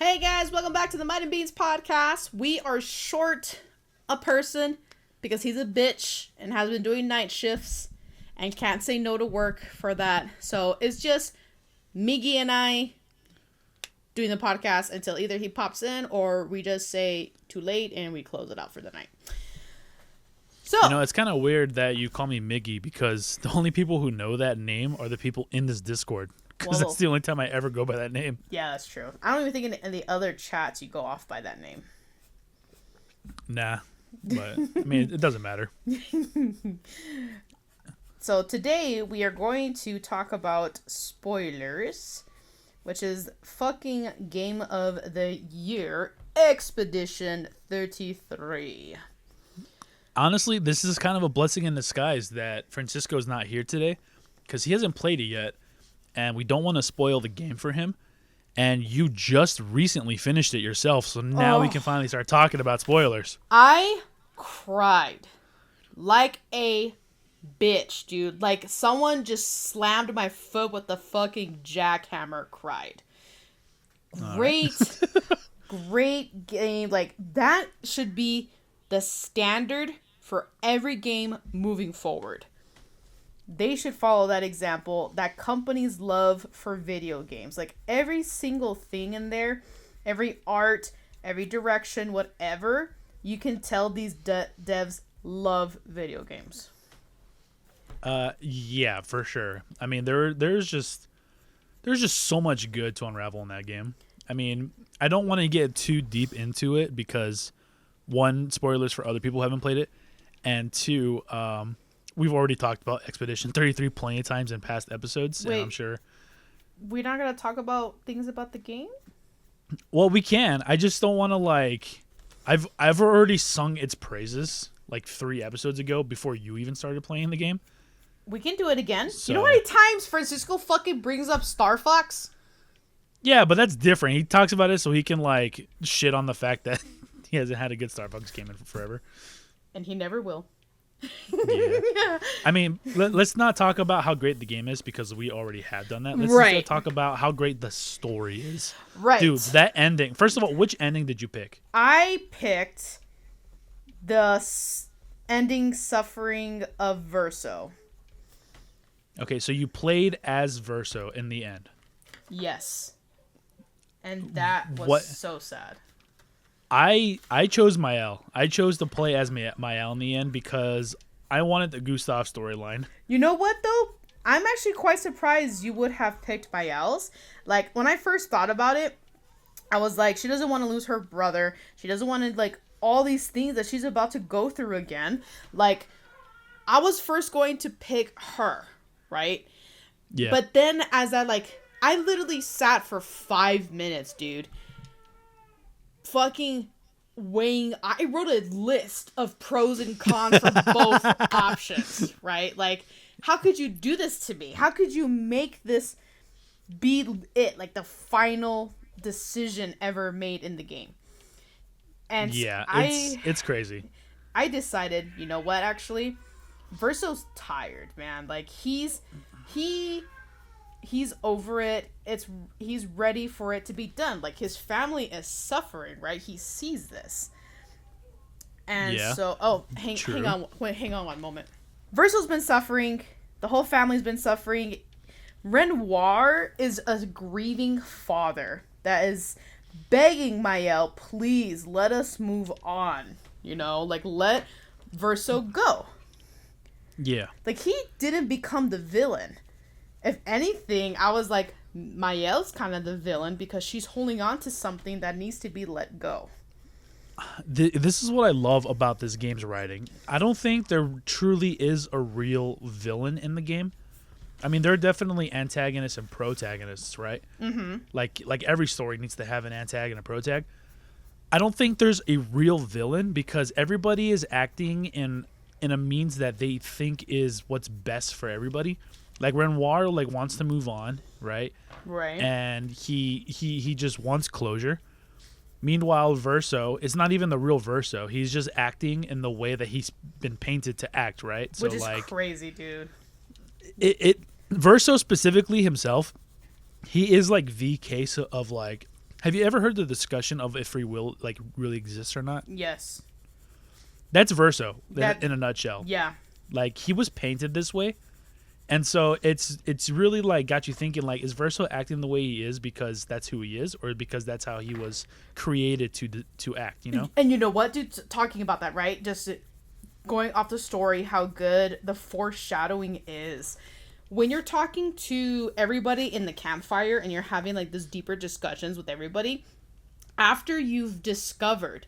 Hey guys, welcome back to the Might and Beans podcast. We are short a person because he's a bitch and has been doing night shifts and can't say no to work for that. So it's just Miggy and I doing the podcast until either he pops in or we just say too late and we close it out for the night. So, it's kind of weird that you call me Miggy because the only people who know that name are the people in this Discord. Because that's the only time I ever go by that name. Yeah, that's true. I don't even think in the other chats you go off by that name. Nah, but I mean, it doesn't matter. So today we are going to talk about spoilers, which is fucking game of the year, Expedition 33. Honestly, this is kind of a blessing in disguise that Francisco's not here today because he hasn't played it yet, and we don't want to spoil the game for him. And you just recently finished it yourself, so now we can finally start talking about spoilers. I cried like a bitch, dude. Like someone just slammed my foot with the fucking jackhammer. Cried. Great game. Like that should be the standard for every game moving forward. They should follow that example that companies love for video games. Like every single thing in there, every art, every direction, whatever, you can tell these devs love video games. Yeah, for sure. I mean, there's just so much good to unravel in that game. I mean, I don't want to get too deep into it because one, spoilers for other people who haven't played it, and two, we've already talked about Expedition 33 plenty of times in past episodes. Wait, and I'm sure we're not gonna talk about things about the game? Well, we can. I just don't want to I've already sung its praises like 3 episodes ago before you even started playing the game. We can do it again. So, you know how many times Francisco fucking brings up Star Fox? Yeah, but that's different. He talks about it so he can shit on the fact that he hasn't had a good Star Fox game in forever. And he never will. Yeah. I mean, let's not talk about how great the game is because we already have done that. Let's Right. talk about how great the story is. Right. Dude, that ending. First of all, which ending did you pick? I picked the ending suffering of Verso. Okay, so you played as Verso in the end. Yes. And that was What? so sad. I chose Mael. I chose to play as Mael in the end because I wanted the Gustav storyline. You know what, though? I'm actually quite surprised you would have picked Mael's. Like, when I first thought about it, I was like, she doesn't want to lose her brother. She doesn't want to, all these things that she's about to go through again. Like, I was first going to pick her, right? Yeah. But then as I literally sat for 5 minutes, dude. Fucking weighing. I wrote a list of pros and cons for both options, right? Like, how could you do this to me? How could you make this be it, like the final decision ever made in the game? And yeah, it's crazy. I decided, you know what, actually, Verso's tired, man. Like, he's over it. He's ready for it to be done. Like, his family is suffering, right? He sees this. And so, hang on one moment. Verso's been suffering. The whole family's been suffering. Renoir is a grieving father that is begging Mael, please let us move on. Let Verso go. Yeah. Like, he didn't become the villain. If anything, I was like, Mael's kind of the villain because she's holding on to something that needs to be let go. This is what I love about this game's writing. I don't think there truly is a real villain in the game. I mean, there are definitely antagonists and protagonists, right? Mm-hmm. Like every story needs to have an antag and a protag. I don't think there's a real villain because everybody is acting in a means that they think is what's best for everybody. Like Renoir wants to move on, right? Right. And he just wants closure. Meanwhile, Verso is not even the real Verso. He's just acting in the way that he's been painted to act, right? Which is crazy, dude. Verso specifically himself, he is the case of Have you ever heard the discussion of if free will like really exists or not? Yes. That's Verso in a nutshell. Yeah. Like he was painted this way. And so it's really like got you thinking like, is Verso acting the way he is because that's who he is, or because that's how he was created to act, you know? And you know what, dude, talking about that, right? Just going off the story, how good the foreshadowing is. When you're talking to everybody in the campfire and you're having like this deeper discussions with everybody, after you've discovered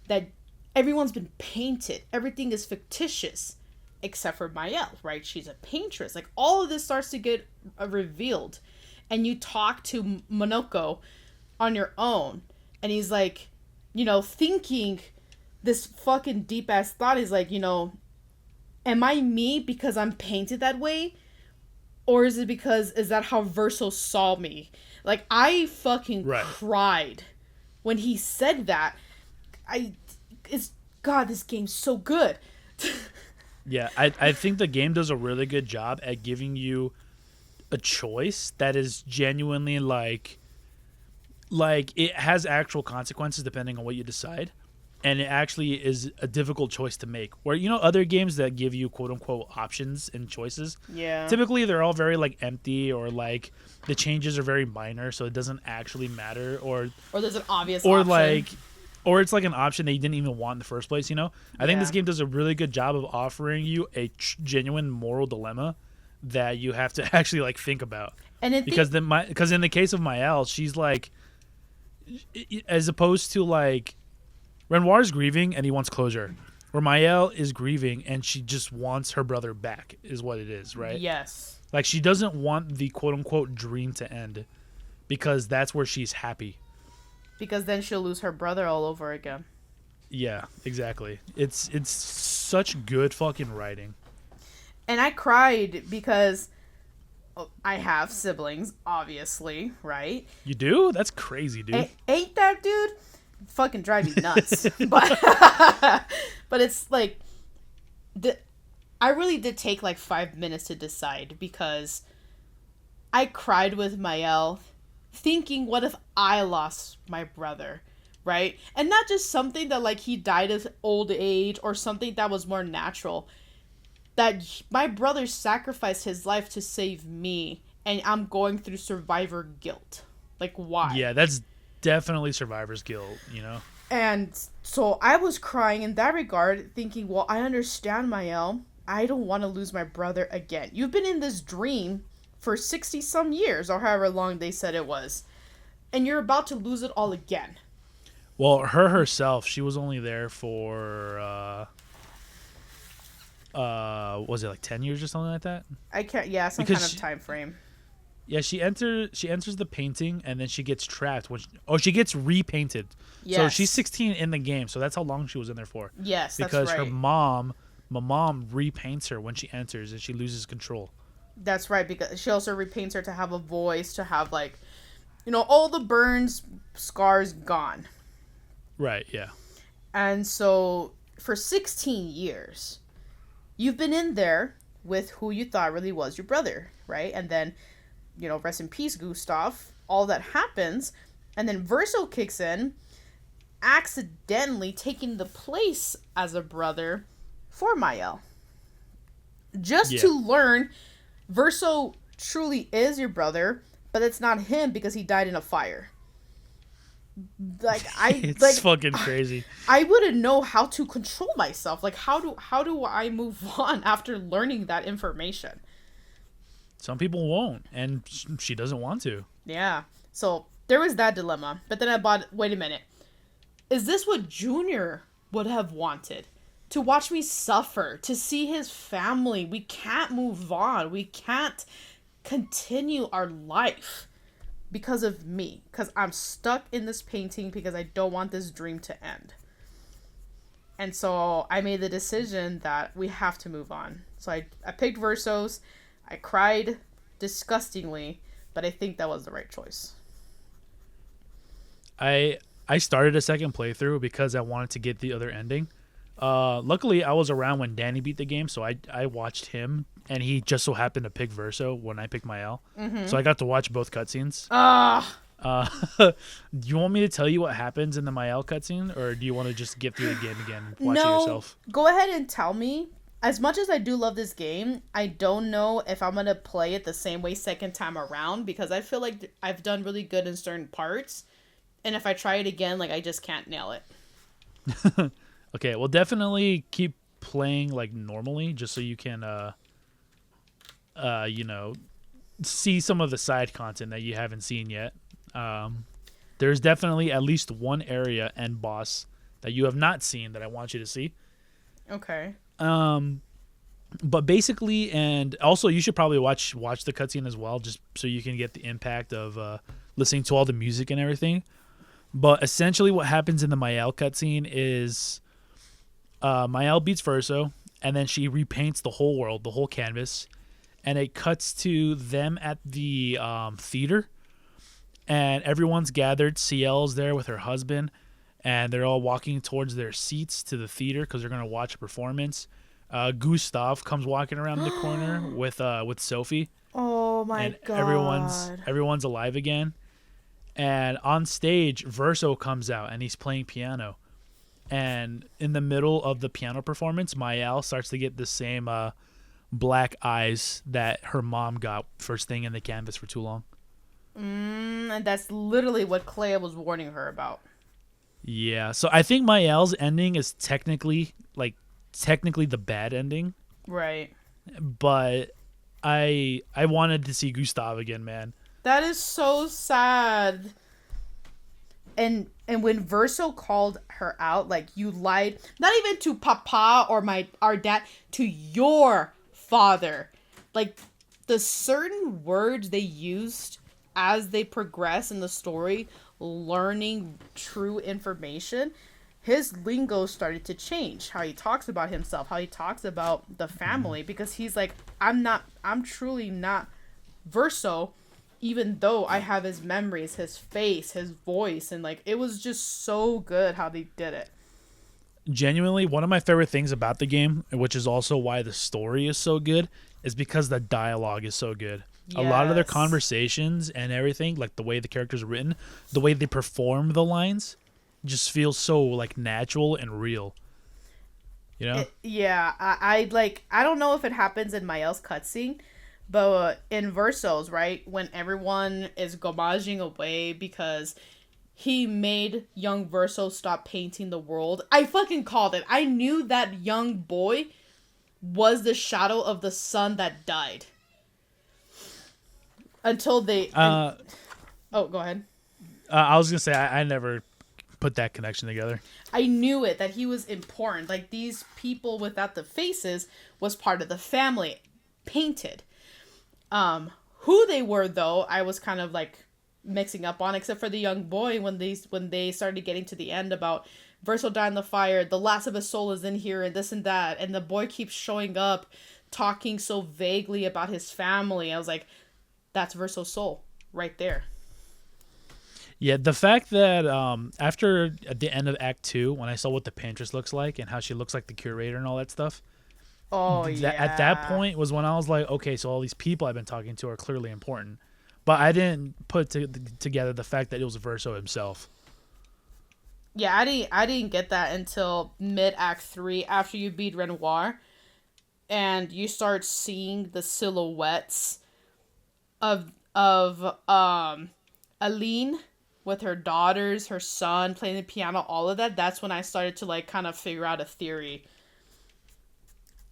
that everyone's been painted, everything is fictitious, except for Mael, right? She's a paintress. Like, all of this starts to get revealed. And you talk to Monoko on your own. And he's like, you know, thinking this fucking deep-ass thought. He's like, you know, am I me because I'm painted that way? Or is that how Verso saw me? Like, I fucking cried when he said that. God, this game's so good. Yeah, I think the game does a really good job at giving you a choice that is genuinely like it has actual consequences depending on what you decide. And it actually is a difficult choice to make. Where, you know, other games that give you quote unquote options and choices. Yeah. Typically they're all very like empty, or like the changes are very minor, so it doesn't actually matter, or there's an obvious option. Or it's like an option that you didn't even want in the first place, you know? I think this game does a really good job of offering you a genuine moral dilemma that you have to actually like think about. And because in the case of Mael, she's like, as opposed to like Renoir's grieving and he wants closure, where Mael is grieving and she just wants her brother back, is what it is, right? Yes. Like, she doesn't want the quote unquote dream to end because that's where she's happy. Because then she'll lose her brother all over again. Yeah, exactly. It's such good fucking writing. And I cried because I have siblings, obviously, right? You do? That's crazy, dude. Ain't that, dude? Fucking drive me nuts. but it's like, I really did take like 5 minutes to decide, because I cried with Mael, thinking, what if I lost my brother, right? And not just something that like he died of old age or something that was more natural. That my brother sacrificed his life to save me, and I'm going through survivor guilt. Like, why? Yeah, that's definitely survivor's guilt, you know? And so I was crying in that regard, thinking, well, I understand, Mael. I don't want to lose my brother again. You've been in this dream for 60 some years, or however long they said it was, and you're about to lose it all again. Well, herself, she was only there for was it like 10 years or something like that? Some kind of time frame. Yeah, she enters the painting, and then she gets trapped she gets repainted. Yes. So she's 16 in the game, so that's how long she was in there for. Yes, because that's right. my mom repaints her when she enters, and she loses control. That's right, because she also repaints her to have a voice, to have, like, you know, all the burns, scars gone. Right, yeah. And so, for 16 years, you've been in there with who you thought really was your brother, right? And then, you know, rest in peace, Gustav. All that happens, and then Verso kicks in, accidentally taking the place as a brother for Mael. Just to learn Verso truly is your brother, but it's not him because he died in a fire. Like, it's fucking crazy. I wouldn't know how to control myself. Like, how do I move on after learning that information? Some people won't, and she doesn't want to. Yeah. So there was that dilemma. But then wait a minute. Is this what Junior would have wanted? To watch me suffer, to see his family. We can't move on. We can't continue our life because of me. Because I'm stuck in this painting because I don't want this dream to end. And so I made the decision that we have to move on. So I picked Versos. I cried disgustingly, but I think that was the right choice. I started a second playthrough because I wanted to get the other ending. Luckily, I was around when Danny beat the game, so I watched him, and he just so happened to pick Verso when I picked Mael. Mm-hmm. So I got to watch both cutscenes. Do you want me to tell you what happens in the Mael cutscene, or do you want to just get through the game again and watch it yourself? Go ahead and tell me. As much as I do love this game, I don't know if I'm going to play it the same way second time around, because I feel like I've done really good in certain parts. And if I try it again, like, I just can't nail it. Okay, well, definitely keep playing like normally, just so you can, see some of the side content that you haven't seen yet. There's definitely at least one area and boss that you have not seen that I want you to see. Okay. But basically, and also you should probably watch the cutscene as well, just so you can get the impact of listening to all the music and everything. But essentially, what happens in the Mael cutscene is Mael beats Verso, and then she repaints the whole world, the whole canvas, and it cuts to them at the theater, and everyone's gathered. Ciel's there with her husband, and they're all walking towards their seats to the theater because they're gonna watch a performance. Gustav comes walking around the corner with Sophie. Oh my god! Everyone's alive again, and on stage Verso comes out and he's playing piano, and in the middle of the piano performance, Mael starts to get the same black eyes that her mom got for staying in the canvas for too long. And that's literally what Clea was warning her about. Yeah, so I think Mael's ending is technically the bad ending. Right. But I wanted to see Gustav again, man. That is so sad. And when Verso called her out, like, you lied, not even to Papa or our dad, to your father. Like, the certain words they used as they progress in the story, learning true information, his lingo started to change. How he talks about himself, how he talks about the family, because he's like, I'm truly not Verso, even though I have his memories, his face, his voice, and like, it was just so good how they did it. Genuinely, one of my favorite things about the game, which is also why the story is so good, is because the dialogue is so good. Yes. A lot of their conversations and everything, like the way the characters are written, the way they perform the lines, just feels so like natural and real. You know? I don't know if it happens in Mael's cutscene, but in Verso's, right, when everyone is gomaging away because he made young Verso stop painting the world, I fucking called it. I knew that young boy was the shadow of the son that died. Until they... go ahead. I was going to say, I never put that connection together. I knew it, that he was important. Like, these people without the faces was part of the family. Painted. Who they were, though, I was kind of, like, mixing up on, except for the young boy when they started getting to the end about Verso died in the fire, the last of his soul is in here, and this and that, and the boy keeps showing up, talking so vaguely about his family. I was like, that's Verso's soul right there. Yeah, the fact that after at the end of Act 2, when I saw what the Paintress looks like and how she looks like the curator and all that stuff, at that point was when I was like, okay, so all these people I've been talking to are clearly important. But I didn't put together the fact that it was Verso himself. Yeah, I didn't get that until mid-Act 3, after you beat Renoir, and you start seeing the silhouettes of Aline with her daughters, her son, playing the piano, all of that. That's when I started to, like, kind of figure out a theory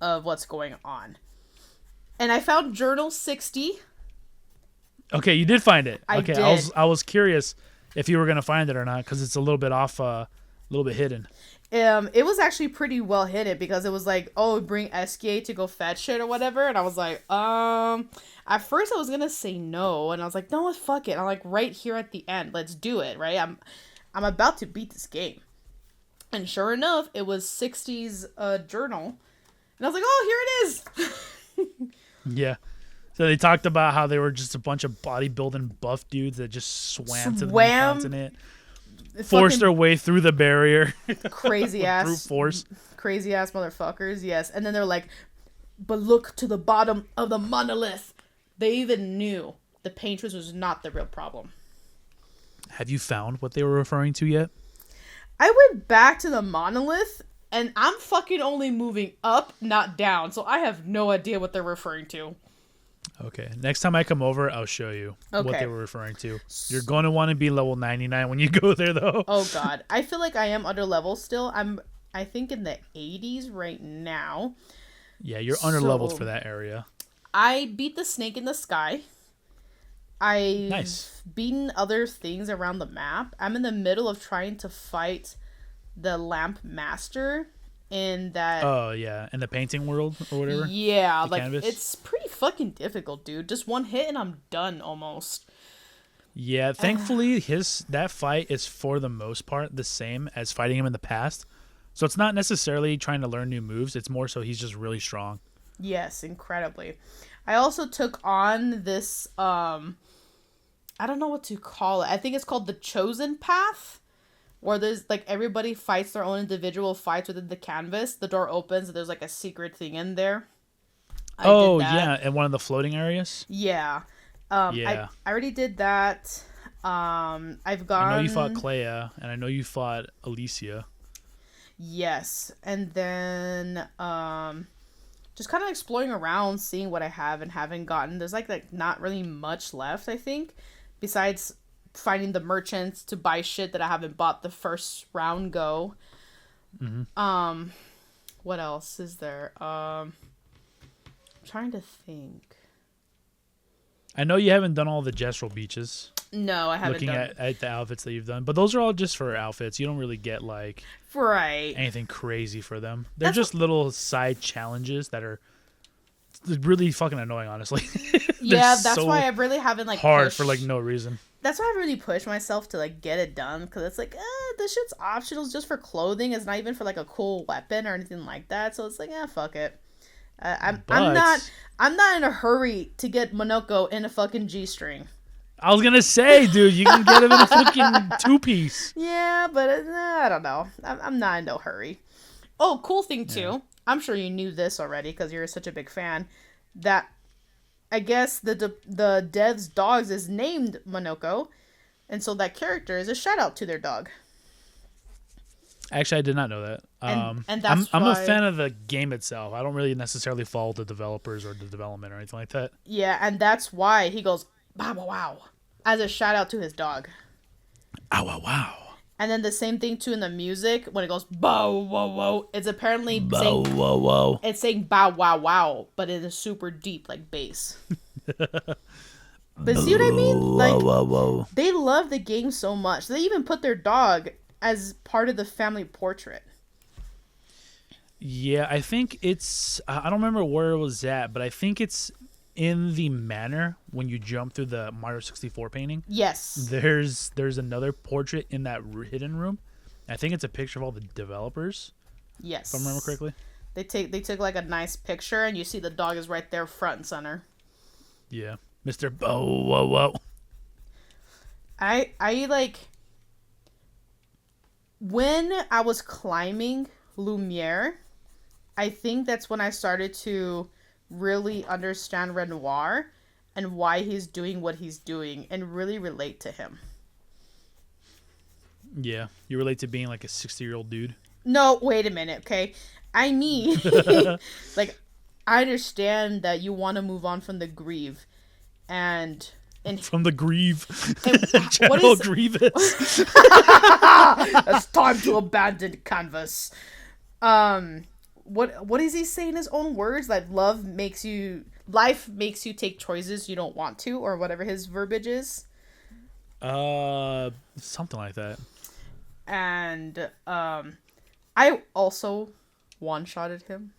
of what's going on. And I found Journal 60. Okay, you did find it. I did. I was curious if you were going to find it or not, because it's a little bit off, a little bit hidden. It was actually pretty well hidden, because it was like, oh, bring Eskie to go fetch it or whatever, and I was like, at first I was gonna say no, and I was like, no, fuck it. I'm like, right here at the end, let's do it, right? I'm about to beat this game, and sure enough, it was 60's journal, and I was like, oh, here it is. Yeah. So they talked about how they were just a bunch of bodybuilding buff dudes that just swam to the continent. Forced their way through the barrier. Crazy ass. Brute force. Crazy ass motherfuckers, yes. And then they're like, but look to the bottom of the monolith. They even knew the Paintress was not the real problem. Have you found what they were referring to yet? I went back to the monolith, and I'm fucking only moving up, not down. So I have no idea what they're referring to. Okay. Next time I come over, I'll show you what they were referring to. You're going to want to be level 99 when you go there, though. Oh, God. I feel like I am under level still. I think, in the 80s right now. Yeah, you're under leveled for that area. I beat the snake in the sky. I've beaten other things around the map. I'm in the middle of trying to fight the lamp master in that. Oh, yeah. In the painting world or whatever? Yeah, like canvas. It's pretty fucking difficult, dude. Just one hit and I'm done almost. Yeah, thankfully that fight is for the most part the same as fighting him in the past. So it's not necessarily trying to learn new moves. It's more so he's just really strong. Yes, incredibly. I also took on this, I don't know what to call it. I think it's called the Chosen Path, where there's, like, everybody fights their own individual fights within the canvas. The door opens and there's, like, a secret thing in there. Yeah, in one of the floating areas? Yeah. I already did that. I've gone... I know you fought Clea, and I know you fought Alicia. Yes. And then, just kind of exploring around, seeing what I have and haven't gotten. There's, like not really much left, I think, besides finding the merchants to buy shit that I haven't bought the first round go. Mm-hmm. What else is there? I'm trying to think. I know you haven't done all the Gestural beaches. No, I haven't looking at the outfits that you've done, but those are all just for outfits. You don't really get like anything crazy for them. They're just little side challenges that are really fucking annoying, honestly. Yeah, that's why I really haven't like hard pushed, for like no reason. That's why I really push myself to like get it done, because it's like this shit's optional, it's just for clothing. It's not even for like a cool weapon or anything like that. So it's like fuck it. I'm not in a hurry to get Monoko in a fucking G-string. I was gonna say, dude, you can get him in a fucking 2-piece. Yeah, but I don't know. I'm not in no hurry. Oh, cool thing too. Yeah. I'm sure you knew this already because you're such a big fan. That I guess the dev's dogs is named Monoko, and so that character is a shout out to their dog. Actually, I did not know that. And that's I'm a fan of the game itself. I don't really necessarily follow the developers or the development or anything like that. Yeah, and that's why he goes wow wow wow as a shout out to his dog. Ow wow wow. And then the same thing too in the music when it goes bow wow wow. It's apparently bow wow wow. It's saying bow wow wow, but it is super deep like bass. But see what I mean? Like wow, wow. They love the game so much. They even put their dog as part of the family portrait. Yeah, I think it's... I don't remember where it was at, but I think it's in the manor when you jump through the Mario 64 painting. Yes. There's another portrait in that hidden room. I think it's a picture of all the developers. Yes. If I remember correctly. They took like a nice picture, and you see the dog is right there front and center. Yeah. Mr. Bow Wow Wow. I like... When I was climbing Lumiere, I think that's when I started to really understand Renoir and why he's doing what he's doing and really relate to him. Yeah, you relate to being like a 60-year-old dude? No, wait a minute, okay? I mean, like, I understand that you want to move on from the Grieve and from the Grieve. General Grievous. It's time to abandon canvas. What is he saying in his own words? Like life makes you take choices you don't want to, or whatever his verbiage is. Something like that. And I also one-shotted him.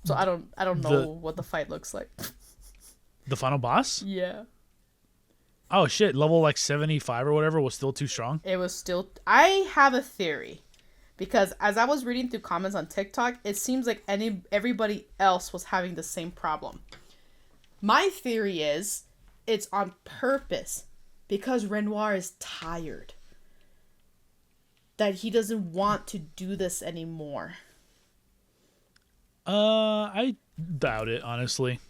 So I don't know what the fight looks like. The final boss? Yeah. Oh shit, level like 75 or whatever was still too strong? It was still... I have a theory. Because as I was reading through comments on TikTok, it seems like everybody else was having the same problem. My theory is it's on purpose. Because Renoir is tired. That he doesn't want to do this anymore. I doubt it, honestly.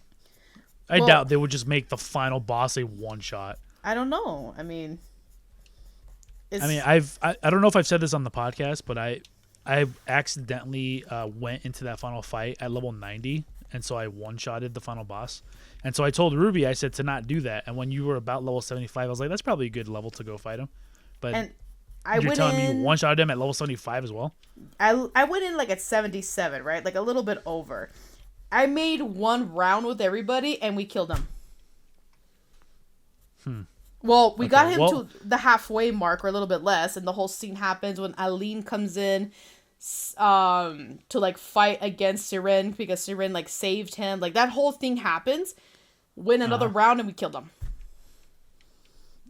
I doubt they would just make the final boss a one-shot. I don't know. I mean, I don't know if I've said this on the podcast, but I accidentally went into that final fight at level 90, and so I one-shotted the final boss. And so I told Ruby, I said to not do that. And when you were about level 75, I was like, that's probably a good level to go fight him. But you're telling me you one-shotted him at level 75 as well? I went in like at 77, right? Like a little bit over. I made one round with everybody, and we killed him. Well, we got him to the halfway mark or a little bit less, and the whole scene happens when Aline comes in to like fight against Siren because Siren like saved him. Like that whole thing happens. Win another round and we killed him.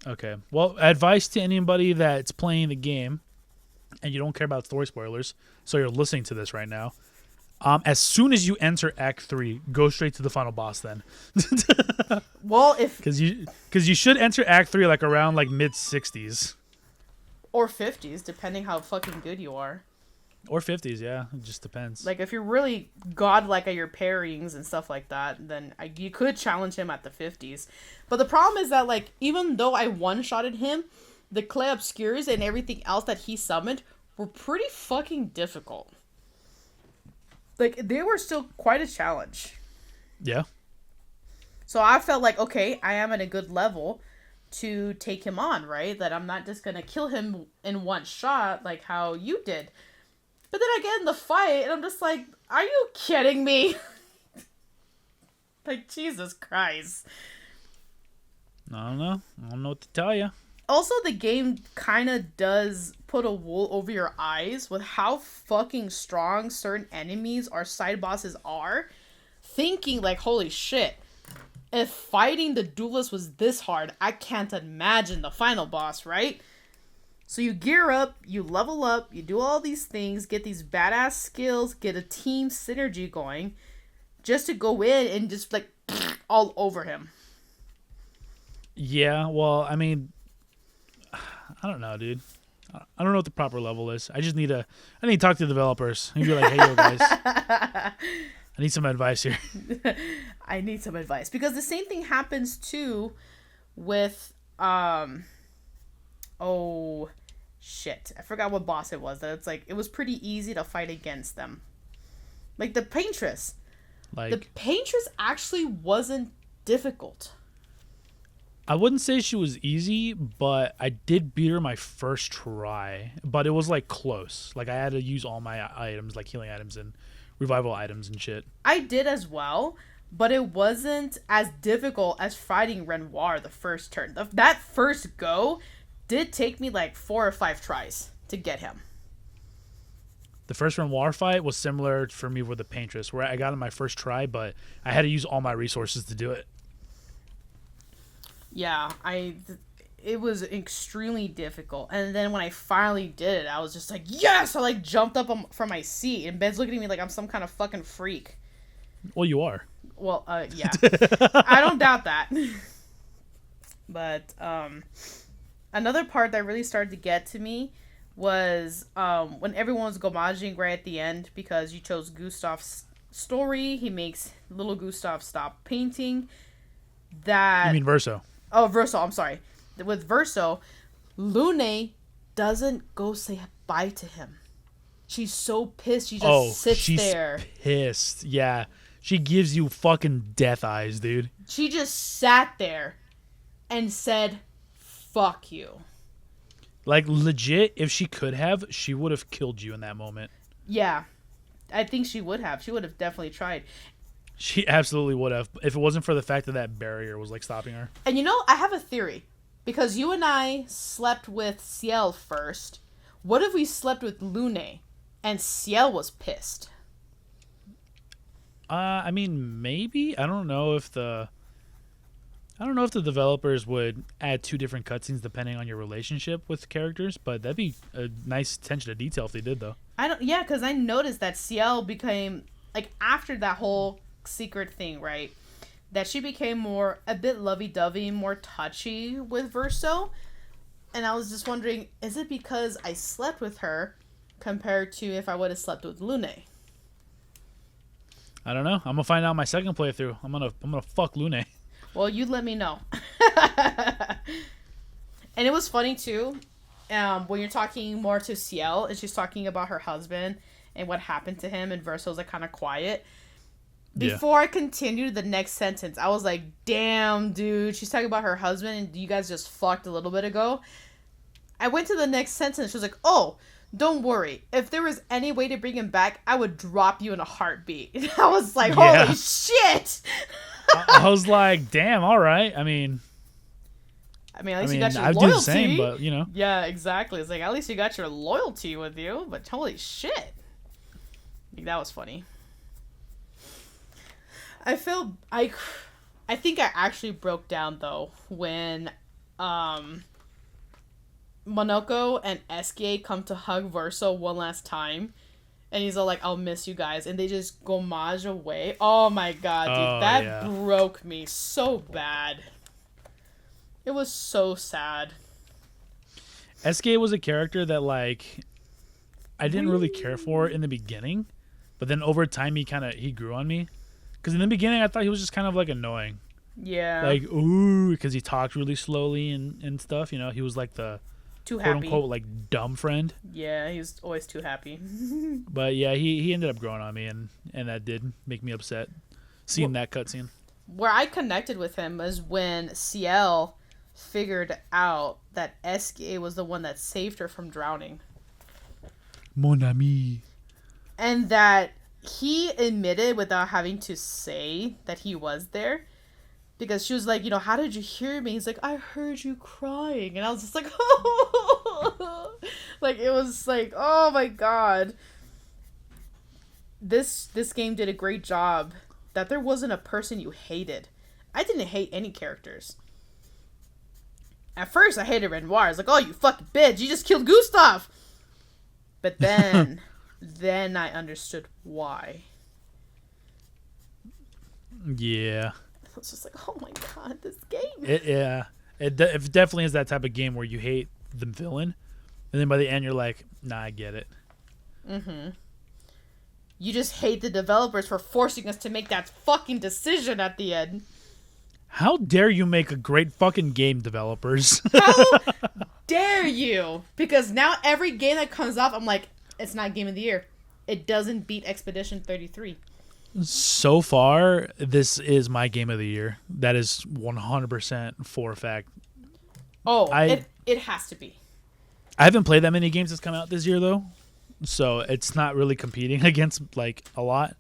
Okay. Well, advice to anybody that's playing the game and you don't care about story spoilers, so you're listening to this right now. As soon as you enter Act 3, go straight to the final boss then. Well, because you should enter Act 3 like around like mid 60s or 50s, depending how fucking good you are. Or 50s, yeah. It just depends. Like, if you're really godlike at your parryings and stuff like that, then you could challenge him at the 50s. But the problem is that, like, even though I one-shotted him, the Clay Obscures and everything else that he summoned were pretty fucking difficult. Like, they were still quite a challenge. Yeah. So I felt like, okay, I am at a good level to take him on, right? That I'm not just going to kill him in one shot like how you did. But then I get in the fight, and I'm just like, are you kidding me? Like, Jesus Christ. I don't know. I don't know what to tell you. Also, the game kind of does put a wool over your eyes with how fucking strong certain enemies or side bosses are. Thinking, like, holy shit. If fighting the duelist was this hard, I can't imagine the final boss, right? So you gear up, you level up, you do all these things, get these badass skills, get a team synergy going, just to go in and just like all over him. Yeah, well, I mean, I don't know, dude. I don't know what the proper level is. I need to talk to the developers and be like, hey, yo, guys, I need some advice here. I need some advice because the same thing happens too with oh shit, I forgot what boss it was. That it's like it was pretty easy to fight against them. Like the Paintress. Like the Paintress actually wasn't difficult. I wouldn't say she was easy, but I did beat her my first try. But it was like close. Like I had to use all my items, like healing items and revival items and shit. I did as well, but it wasn't as difficult as fighting Renoir the first turn. That first go did take me like 4 or 5 tries to get him. The first Renoir fight was similar for me with the Paintress, where I got in my first try, but I had to use all my resources to do it. Yeah, it was extremely difficult. And then when I finally did it, I was just like, yes! I like jumped up from my seat, and Ben's looking at me like I'm some kind of fucking freak. Well, you are. Well, yeah. I don't doubt that. But, another part that really started to get to me was when everyone was gommaging right at the end because you chose Gustav's story. He makes little Gustav stop painting. That you mean Verso? Oh, Verso. I'm sorry. With Verso, Lune doesn't go say bye to him. She's so pissed. She just sits there. Pissed. Yeah. She gives you fucking death eyes, dude. She just sat there and said, fuck you. Like, legit, if she could have, she would have killed you in that moment. Yeah. I think she would have. She would have definitely tried. She absolutely would have, if it wasn't for the fact that that barrier was, like, stopping her. And you know, I have a theory. Because you and I slept with Ciel first. What if we slept with Lune and Ciel was pissed? I mean, maybe. I don't know if the developers would add 2 different cutscenes depending on your relationship with characters, but that'd be a nice attention to detail if they did, though. Yeah, because I noticed that Ciel became, like, after that whole secret thing, right? That she became a bit lovey-dovey, more touchy with Verso. And I was just wondering, is it because I slept with her compared to if I would have slept with Lune? I don't know. I'm gonna find out my second playthrough. I'm gonna fuck Lune. Well, you let me know. And it was funny too, when you're talking more to Ciel and she's talking about her husband and what happened to him, and Verso's like kind of quiet. Before I continued the next sentence, I was like, damn, dude, she's talking about her husband and you guys just fucked a little bit ago. I went to the next sentence. She was like, oh, don't worry. If there was any way to bring him back, I would drop you in a heartbeat. And I was like, holy shit. I was like, damn, all right. I mean, at least you got your loyalty. I'd do the same, but, you know. Yeah, exactly. It's like, at least you got your loyalty with you, but holy shit. That was funny. I think I actually broke down though when Monoko and Eske come to hug Verso one last time, and he's all like, I'll miss you guys, and they just gomage away. Oh my god, dude, that broke me so bad. It was so sad. Eske was a character that like I didn't really care for in the beginning, but then over time he grew on me. Because in the beginning, I thought he was just kind of, like, annoying. Yeah. Like, ooh, because he talked really slowly and stuff. You know, he was, like, the quote-unquote, like, dumb friend. Yeah, he was always too happy. But, yeah, he ended up growing on me, and that did make me upset, seeing that cutscene. Where I connected with him was when Ciel figured out that Eske was the one that saved her from drowning. Mon ami. And that he admitted without having to say that he was there, because she was like, you know, how did you hear me? He's like, I heard you crying. And I was just like, like, it was like, oh my god. This game did a great job that there wasn't a person you hated. I didn't hate any characters. At first I hated Renoir. I was like, oh, you fucking bitch, you just killed Gustav. But then then I understood why. Yeah. I was just like, oh my god, this game. It definitely is that type of game where you hate the villain, and then by the end you're like, nah, I get it. Mm-hmm. You just hate the developers for forcing us to make that fucking decision at the end. How dare you make a great fucking game, developers? How dare you? Because now every game that comes up, I'm like, it's not Game of the Year. It doesn't beat Expedition 33. So far, this is my Game of the Year. That is 100% for a fact. Oh, it has to be. I haven't played that many games that's come out this year, though. So it's not really competing against, like, a lot.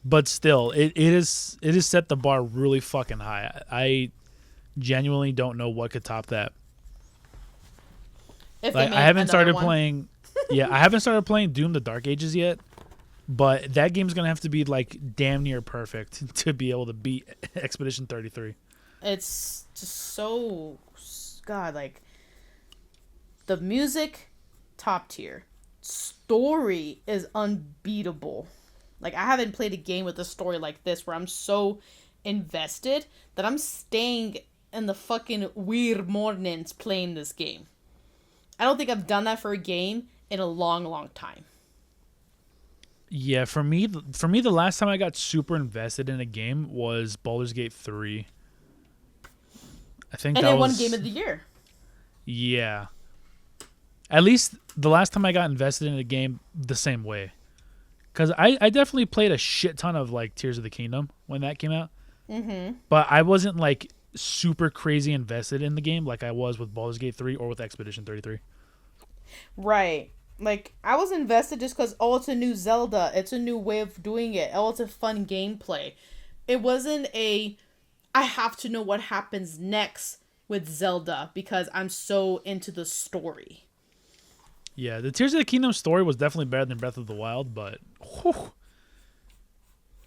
But still, it is set the bar really fucking high. I genuinely don't know what could top that. Like, I haven't started playing... Yeah, I haven't started playing Doom: The Dark Ages yet, but that game's gonna have to be like damn near perfect to be able to beat Expedition 33. It's just so like the music, top tier. Story is unbeatable. Like, I haven't played a game with a story like this where I'm so invested that I'm staying in the fucking weird mornings playing this game. I don't think I've done that for a game in a long, long time. Yeah, for me, the last time I got super invested in a game was Baldur's Gate 3. I think that won Game of the Year. Yeah. At least the last time I got invested in a game the same way. Because I definitely played a shit ton of, like, Tears of the Kingdom when that came out. Mm-hmm. But I wasn't, like, super crazy invested in the game like I was with Baldur's Gate 3 or with Expedition 33. Right. Like, I was invested just because, oh, it's a new Zelda. It's a new way of doing it. Oh, it's a fun gameplay. It wasn't I have to know what happens next with Zelda because I'm so into the story. Yeah, the Tears of the Kingdom story was definitely better than Breath of the Wild, but whew,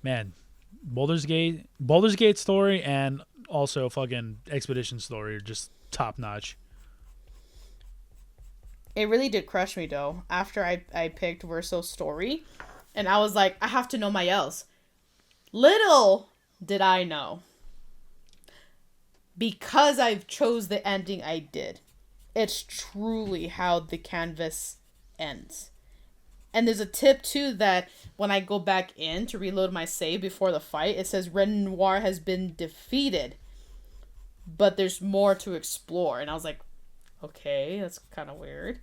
man, Baldur's Gate story and also fucking Expedition story are just top notch. It really did crush me though after I picked Verso's story, and I was like, I have to know my else. Little did I know, because I've chose the ending I did. It's truly how the canvas ends. And there's a tip too that when I go back in to reload my save before the fight, it says Renoir has been defeated, but there's more to explore. And I was like, Okay, that's kind of weird.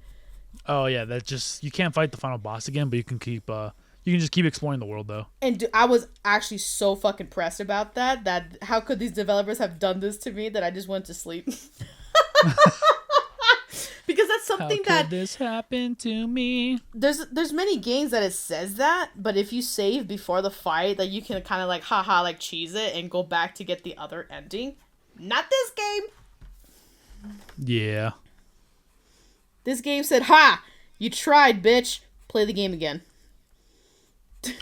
Oh yeah, that just you can't fight the final boss again, but you can just keep exploring the world though. And I was actually so fucking pressed about that. That how could these developers have done this to me that I just went to sleep? Because that's something How could this happen to me? There's many games that it says that, but if you save before the fight, that you can kind of like haha like cheese it and go back to get the other ending. Not this game. Yeah. This game said, "Ha! You tried, bitch. Play the game again."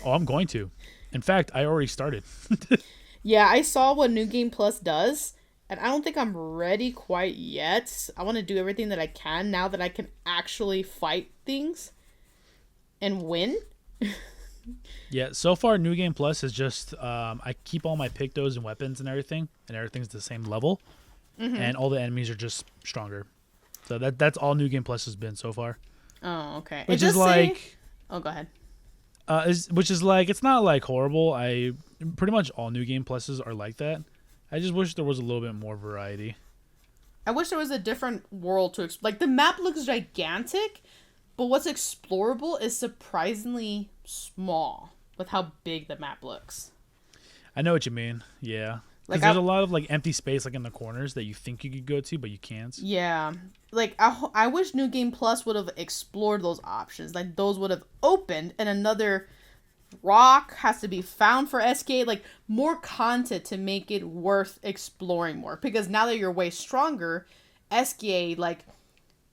Oh, I'm going to. In fact, I already started. Yeah, I saw what New Game Plus does, and I don't think I'm ready quite yet. I want to do everything that I can now that I can actually fight things and win. Yeah, so far New Game Plus is just I keep all my Pictos and weapons and everything's the same level, and all the enemies are just stronger. So that's all New Game Plus has been so far. Oh, okay. Which is like, oh, go ahead. which is like it's not like horrible. I pretty much all New Game Pluses are like that. I just wish there was a little bit more variety. I wish there was a different world to like. The map looks gigantic, but what's explorable is surprisingly small with how big the map looks. I know what you mean. Yeah. Because Like there's a lot of like empty space like in the corners that you think you could go to, but you can't. Yeah. Like I wish New Game Plus would have explored those options. Like those would have opened, and another rock has to be found for SK. Like more content to make it worth exploring more. Because now that you're way stronger, SK like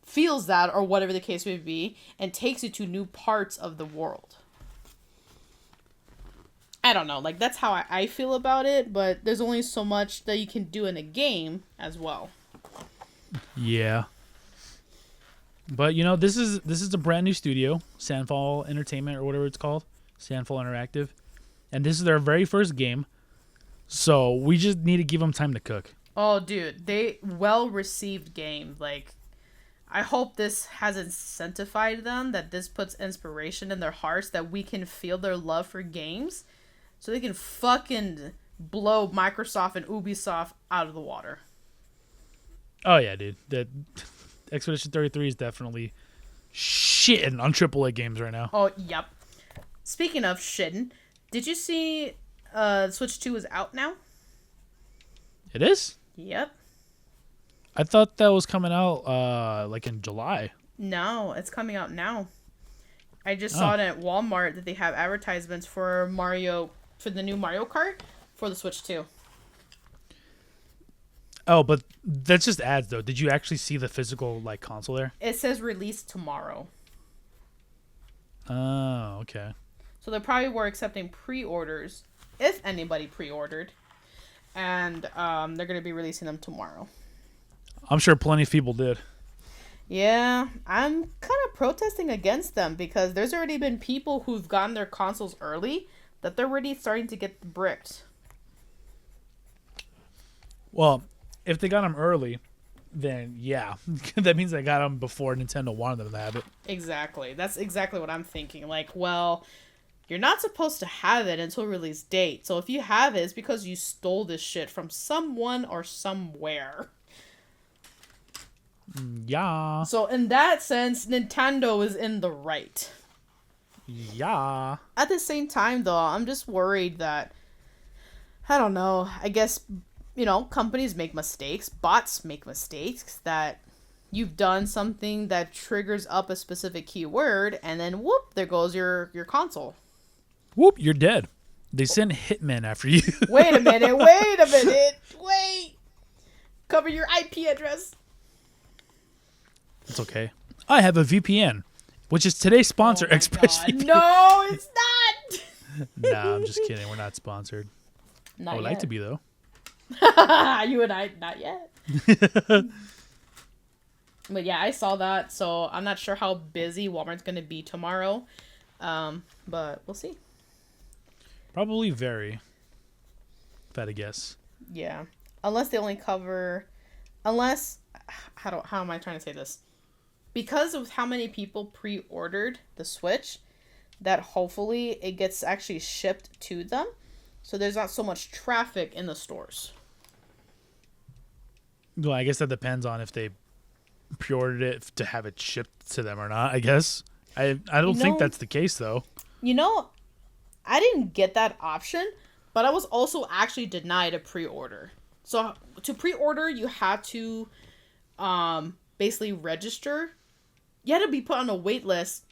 feels that, or whatever the case may be, and takes you to new parts of the world. I don't know, like that's how I feel about it, but there's only so much that you can do in a game as well. Yeah. But you know, this is a brand new studio, Sandfall Entertainment or whatever it's called, Sandfall Interactive, and this is their very first game. So we just need to give them time to cook. Oh, dude, they well-received game. Like, I hope this has incentivized them, that this puts inspiration in their hearts, that we can feel their love for games, so they can fucking blow Microsoft and Ubisoft out of the water. Oh yeah, dude. That Expedition 33 is definitely shitting on AAA games right now. Oh, yep. Speaking of shitting, did you see Switch 2 is out now? It is? Yep. I thought that was coming out like in July. No, it's coming out now. I just saw it at Walmart that they have advertisements for the new Mario Kart for the Switch 2. Oh, but that's just ads though. Did you actually see the physical like console there? It says release tomorrow. Oh, okay. So they probably were accepting pre-orders, if anybody pre-ordered, and they're going to be releasing them tomorrow. I'm sure plenty of people did. Yeah, I'm kind of protesting against them because there's already been people who've gotten their consoles early that they're already starting to get bricked. Well, if they got them early, then yeah, that means they got them before Nintendo wanted them to have it. Exactly. That's exactly what I'm thinking. Like, well, you're not supposed to have it until release date. So if you have it, it's because you stole this shit from someone or somewhere. Yeah. So in that sense, Nintendo is in the right. Yeah. At the same time, though, I'm just worried that, I don't know, I guess, you know, companies make mistakes, bots make mistakes, that you've done something that triggers up a specific keyword, and then whoop, there goes your console. Whoop, you're dead. They sent hitmen after you. Wait a minute. Wait. Cover your IP address. It's okay. I have a VPN, which is today's sponsor, ExpressVPN. No, it's not. Nah, I'm just kidding. We're not sponsored. Not I would yet. like to be, though. You and I, not yet. But yeah, I saw that, so I'm not sure how busy Walmart's going to be tomorrow. But we'll see. Probably very. If I had to guess. Yeah. Unless they only cover... Unless... How am I trying to say this? Because of how many people pre-ordered the Switch, that hopefully it gets actually shipped to them. So there's not so much traffic in the stores. Well, I guess that depends on if they pre-ordered it to have it shipped to them or not. I guess I don't think that's the case though. I didn't get that option, but I was also actually denied a pre-order. So to pre-order, you had to basically register. You had to be put on a wait list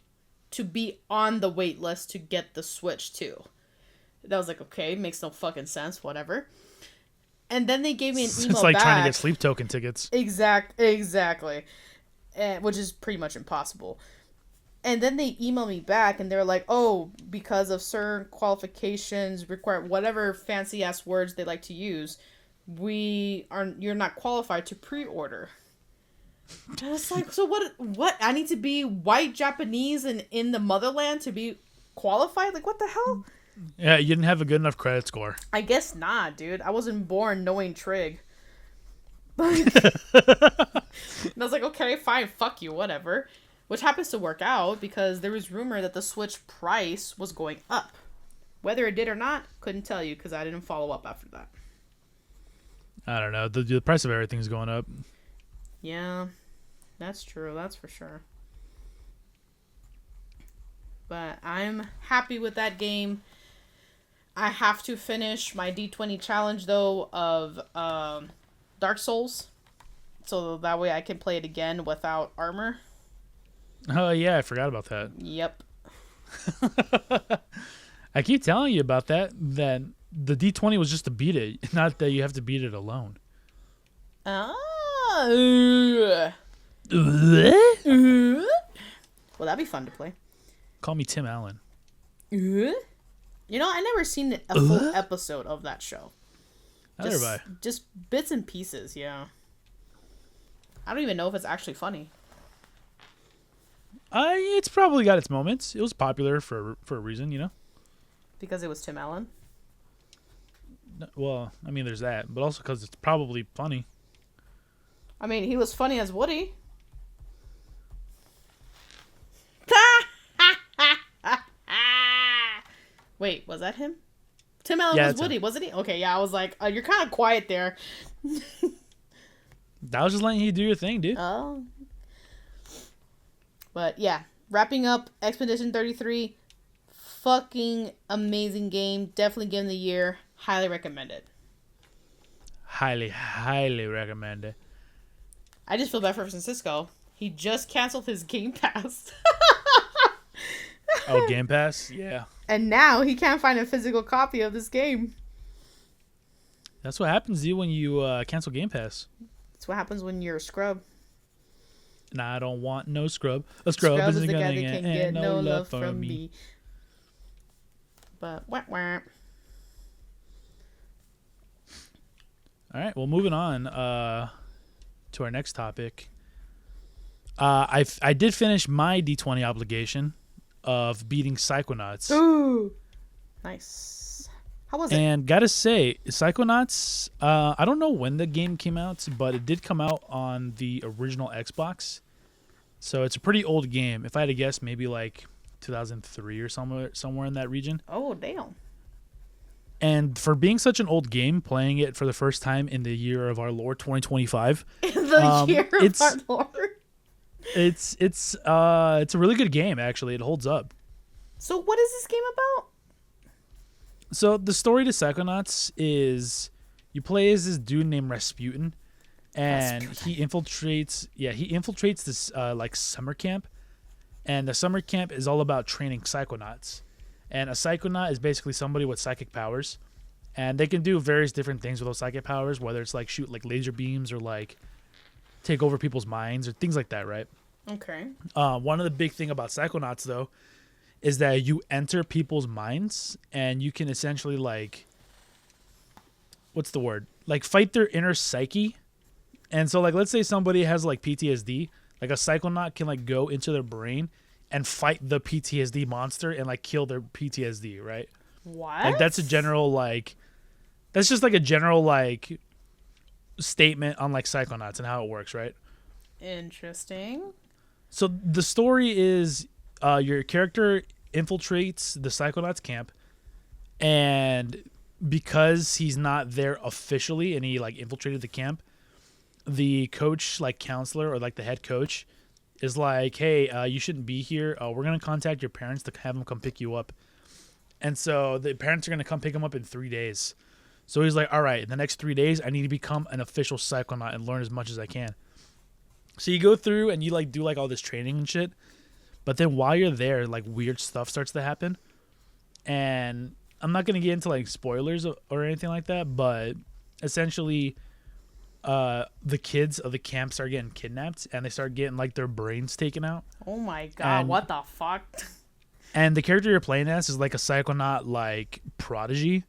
to be on the wait list to get the Switch too. That was like, okay, makes no fucking sense, whatever. And then they gave me an email. It's like back. Trying to get sleep token tickets. Exactly. Which is pretty much impossible. And then they emailed me back and they're like, oh, because of certain qualifications required, whatever fancy ass words they like to use, you're not qualified to pre-order. And it's like, so what? I need to be white Japanese and in the motherland to be qualified? Like, what the hell? Yeah, you didn't have a good enough credit score. I guess not, dude. I wasn't born knowing Trig. And I was like, okay, fine, fuck you, whatever. Which happens to work out because there was rumor that the Switch price was going up. Whether it did or not, couldn't tell you because I didn't follow up after that. I don't know. The price of everything's going up. Yeah, that's true. That's for sure. But I'm happy with that game. I have to finish my D20 challenge, though, of Dark Souls. So that way I can play it again without armor. Oh, yeah, I forgot about that. Yep. I keep telling you about that the D20 was just to beat it, not that you have to beat it alone. Well, that'd be fun to play. Call me Tim Allen. I never seen a full episode of that show. Just bits and pieces, yeah. I don't even know if it's actually funny. It's probably got its moments. It was popular for a reason, Because it was Tim Allen? Well, I mean, there's that, but also because it's probably funny. I mean, he was funny as Woody. Wait, was that him? Tim Allen was Woody, wasn't he? Okay, yeah, I was like, you're kind of quiet there. I was just letting you do your thing, dude. Oh. But yeah, wrapping up Expedition 33. Fucking amazing game. Definitely game of the year. Highly recommend it. Highly, highly recommend it. I just feel bad for Francisco. He just canceled his Game Pass. Oh, Game Pass? Yeah. And now he can't find a physical copy of this game. That's what happens to you when you cancel Game Pass. That's what happens when you're a scrub. And I don't want no scrub. A scrub is the guy that can get no love from me. But wah, wah. All right, well, moving on to our next topic. I did finish my D20 obligation of beating Psychonauts. Ooh, nice. How was it? And gotta say, Psychonauts, I don't know when the game came out, but it did come out on the original Xbox. So it's a pretty old game. If I had to guess, maybe like 2003 or somewhere in that region. Oh, damn. And for being such an old game, playing it for the first time in the year of our Lord 2025. The year of our Lord. It's a really good game, actually. It holds up. So what is this game about? So the story to Psychonauts is you play as this dude named Rasputin, and he infiltrates this like summer camp, and the summer camp is all about training Psychonauts. And a Psychonaut is basically somebody with psychic powers, and they can do various different things with those psychic powers, whether it's like shoot like laser beams or like take over people's minds or things like that, right? Okay. One of the big thing about Psychonauts though is that you enter people's minds and you can essentially like, what's the word? Like fight their inner psyche. And so like, let's say somebody has like PTSD, like a Psychonaut can like go into their brain and fight the PTSD monster and like kill their PTSD, right? What? Like that's just like a general like statement on like Psychonauts and how it works, right? Interesting. So the story is your character infiltrates the Psychonauts camp, and because he's not there officially and he like infiltrated the camp, the coach, like counselor or like the head coach, is like, hey, you shouldn't be here. We're gonna contact your parents to have them come pick you up. And so the parents are gonna come pick him up in 3 days. So he's like, all right, in the next 3 days, I need to become an official Psychonaut and learn as much as I can. So you go through and you like do like all this training and shit. But then while you're there, like weird stuff starts to happen. And I'm not gonna get into like spoilers or anything like that, but essentially the kids of the camp start getting kidnapped and they start getting like their brains taken out. Oh my god, what the fuck? And the character you're playing as is like a Psychonaut like prodigy.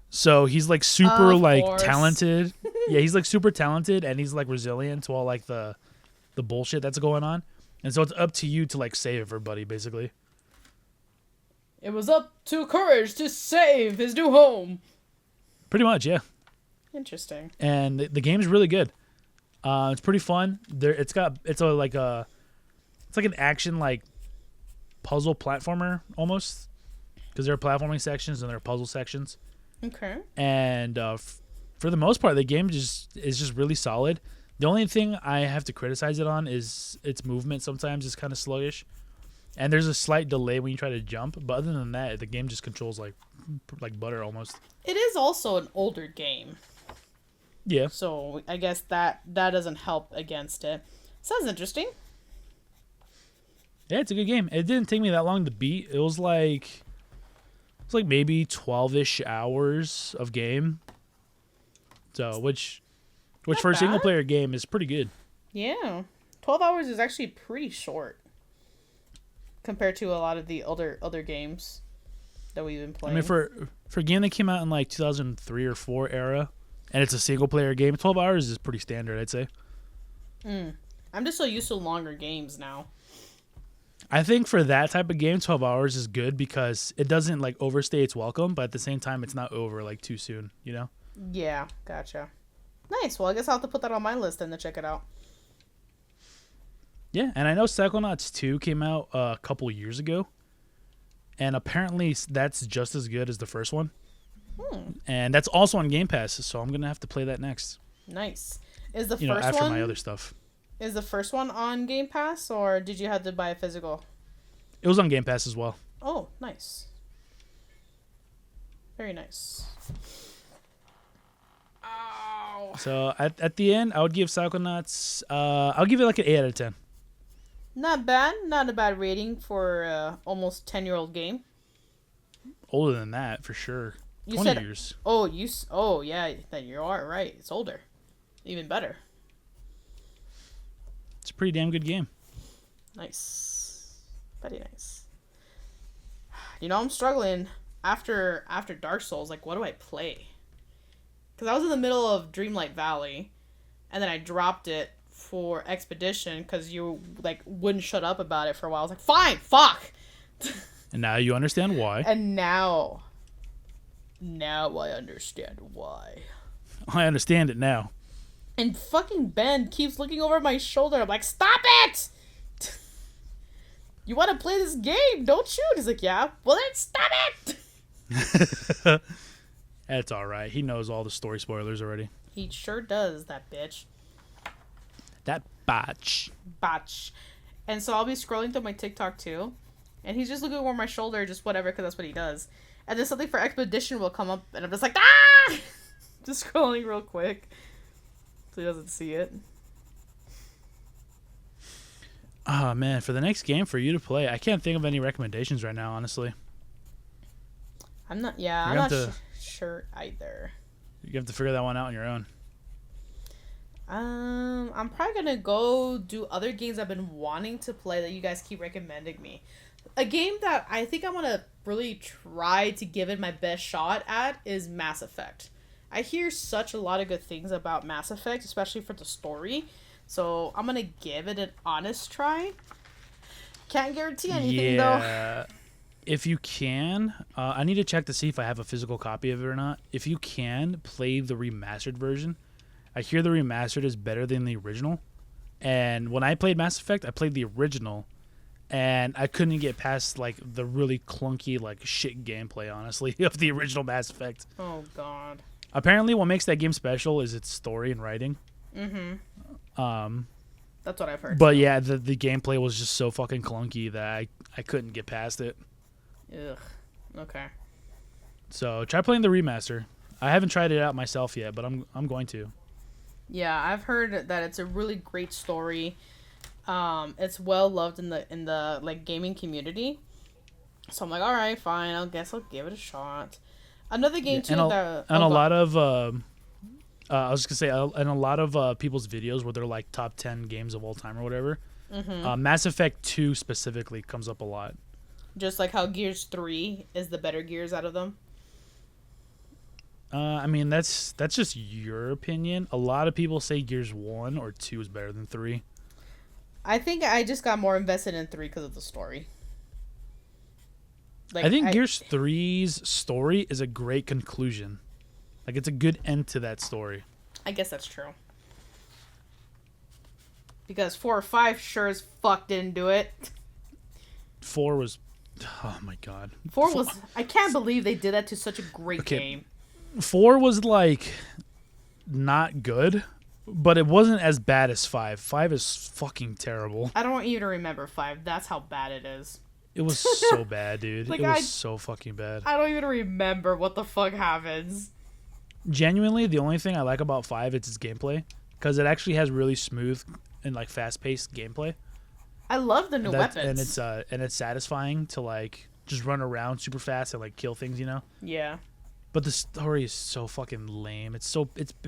So he's like super like talented. Yeah, he's like super talented and he's like resilient to all like the bullshit that's going on. And so it's up to you to like save everybody basically. It was up to Courage to save his new home. Pretty much, yeah. Interesting. And the game's really good. It's pretty fun. It's like an action like puzzle platformer almost, because there are platforming sections and there are puzzle sections. Okay. And for the most part, the game is just really solid. The only thing I have to criticize it on is its movement. Sometimes it's kind of sluggish, and there's a slight delay when you try to jump. But other than that, the game just controls like butter almost. It is also an older game. Yeah. So I guess that doesn't help against it. Sounds interesting. Yeah, it's a good game. It didn't take me that long to beat. It was like maybe 12-ish hours of game. So which Not for a bad. single player game is pretty good. Yeah. 12 hours is actually pretty short compared to a lot of the other games that we've been playing. I mean, for a game that came out in like 2003 or 4 era, and it's a single player game, 12 hours is pretty standard, I'd say. I'm just so used to longer games now. I think for that type of game, 12 hours is good because it doesn't like overstay its welcome, but at the same time, it's not over like too soon, you know? Yeah, gotcha. Nice. Well, I guess I'll have to put that on my list then to check it out. Yeah, and I know Psychonauts 2 came out a couple years ago, and apparently that's just as good as the first one. And that's also on Game Pass, so I'm gonna have to play that next. Nice. Is the You know, first after one my other stuff. Is the first one on Game Pass, or did you have to buy a physical? It was on Game Pass as well. Oh, nice. Very nice. Ow. So at the end, I would give Psychonauts. I'll give it like an 8 out of 10. Not bad. Not a bad rating for almost 10-year-old game. Older than that, for sure. You 20 said, years. Oh, yeah, then you are right. It's older. Even better. It's a pretty damn good game. Nice. Very nice. You know, I'm struggling after Dark Souls. Like, what do I play? Because I was in the middle of Dreamlight Valley, and then I dropped it for Expedition because you, like, wouldn't shut up about it for a while. I was like, fine, fuck! And now you understand why. And now I understand why. I understand it now. And fucking Ben keeps looking over my shoulder. I'm like, stop it! You want to play this game, don't you? And he's like, yeah. Well, then stop it! That's all right. He knows all the story spoilers already. He sure does, that bitch. That botch. Botch. And so I'll be scrolling through my TikTok too. And he's just looking over my shoulder, just whatever, because that's what he does. And then something for Expedition will come up, and I'm just like, ah! Just scrolling real quick. So he doesn't see it. Oh, man. For the next game for you to play, I can't think of any recommendations right now, honestly. I'm not sure either. You have to figure that one out on your own. I'm probably gonna go do other games I've been wanting to play that you guys keep recommending me. A game that I think I want to really try to give it my best shot at is Mass Effect. I hear such a lot of good things about Mass Effect, especially for the story. So I'm gonna give it an honest try. Can't guarantee anything though. If you can, I need to check to see if I have a physical copy of it or not. If you can, play the remastered version. I hear the remastered is better than the original. And when I played Mass Effect, I played the original. And I couldn't get past like the really clunky, like shit gameplay, honestly, of the original Mass Effect. Oh God. Apparently, what makes that game special is its story and writing. That's what I've heard. But yeah, the gameplay was just so fucking clunky that I couldn't get past it. Ugh. Okay. So try playing the remaster. I haven't tried it out myself yet, but I'm going to. Yeah, I've heard that it's a really great story. It's well loved in the like gaming community. So I'm like, all right, fine. I guess I'll give it a shot. Another game too a lot of I was gonna say, and a lot of people's videos where they're like top 10 games of all time or whatever. Mass Effect 2 specifically comes up a lot. Just like how Gears 3 is the better Gears out of them. I mean, that's just your opinion. A lot of people say Gears 1 or 2 is better than 3. I think I just got more invested in 3 because of the story. Like, I think Gears 3's story is a great conclusion. Like, it's a good end to that story. I guess that's true. Because 4 or 5 sure as fuck didn't do it. 4 was... Oh, my God. 4 was... I can't believe they did that to such a great game. 4 was, like, not good, but it wasn't as bad as 5. 5 is fucking terrible. I don't even remember 5. That's how bad it is. It was so bad, dude. Like, it was so fucking bad. I don't even remember what the fuck happens. Genuinely, the only thing I like about 5 is its gameplay, because it actually has really smooth and like fast-paced gameplay. I love the new weapons, and it's satisfying to like just run around super fast and like kill things, you know. Yeah. But the story is so fucking lame. It's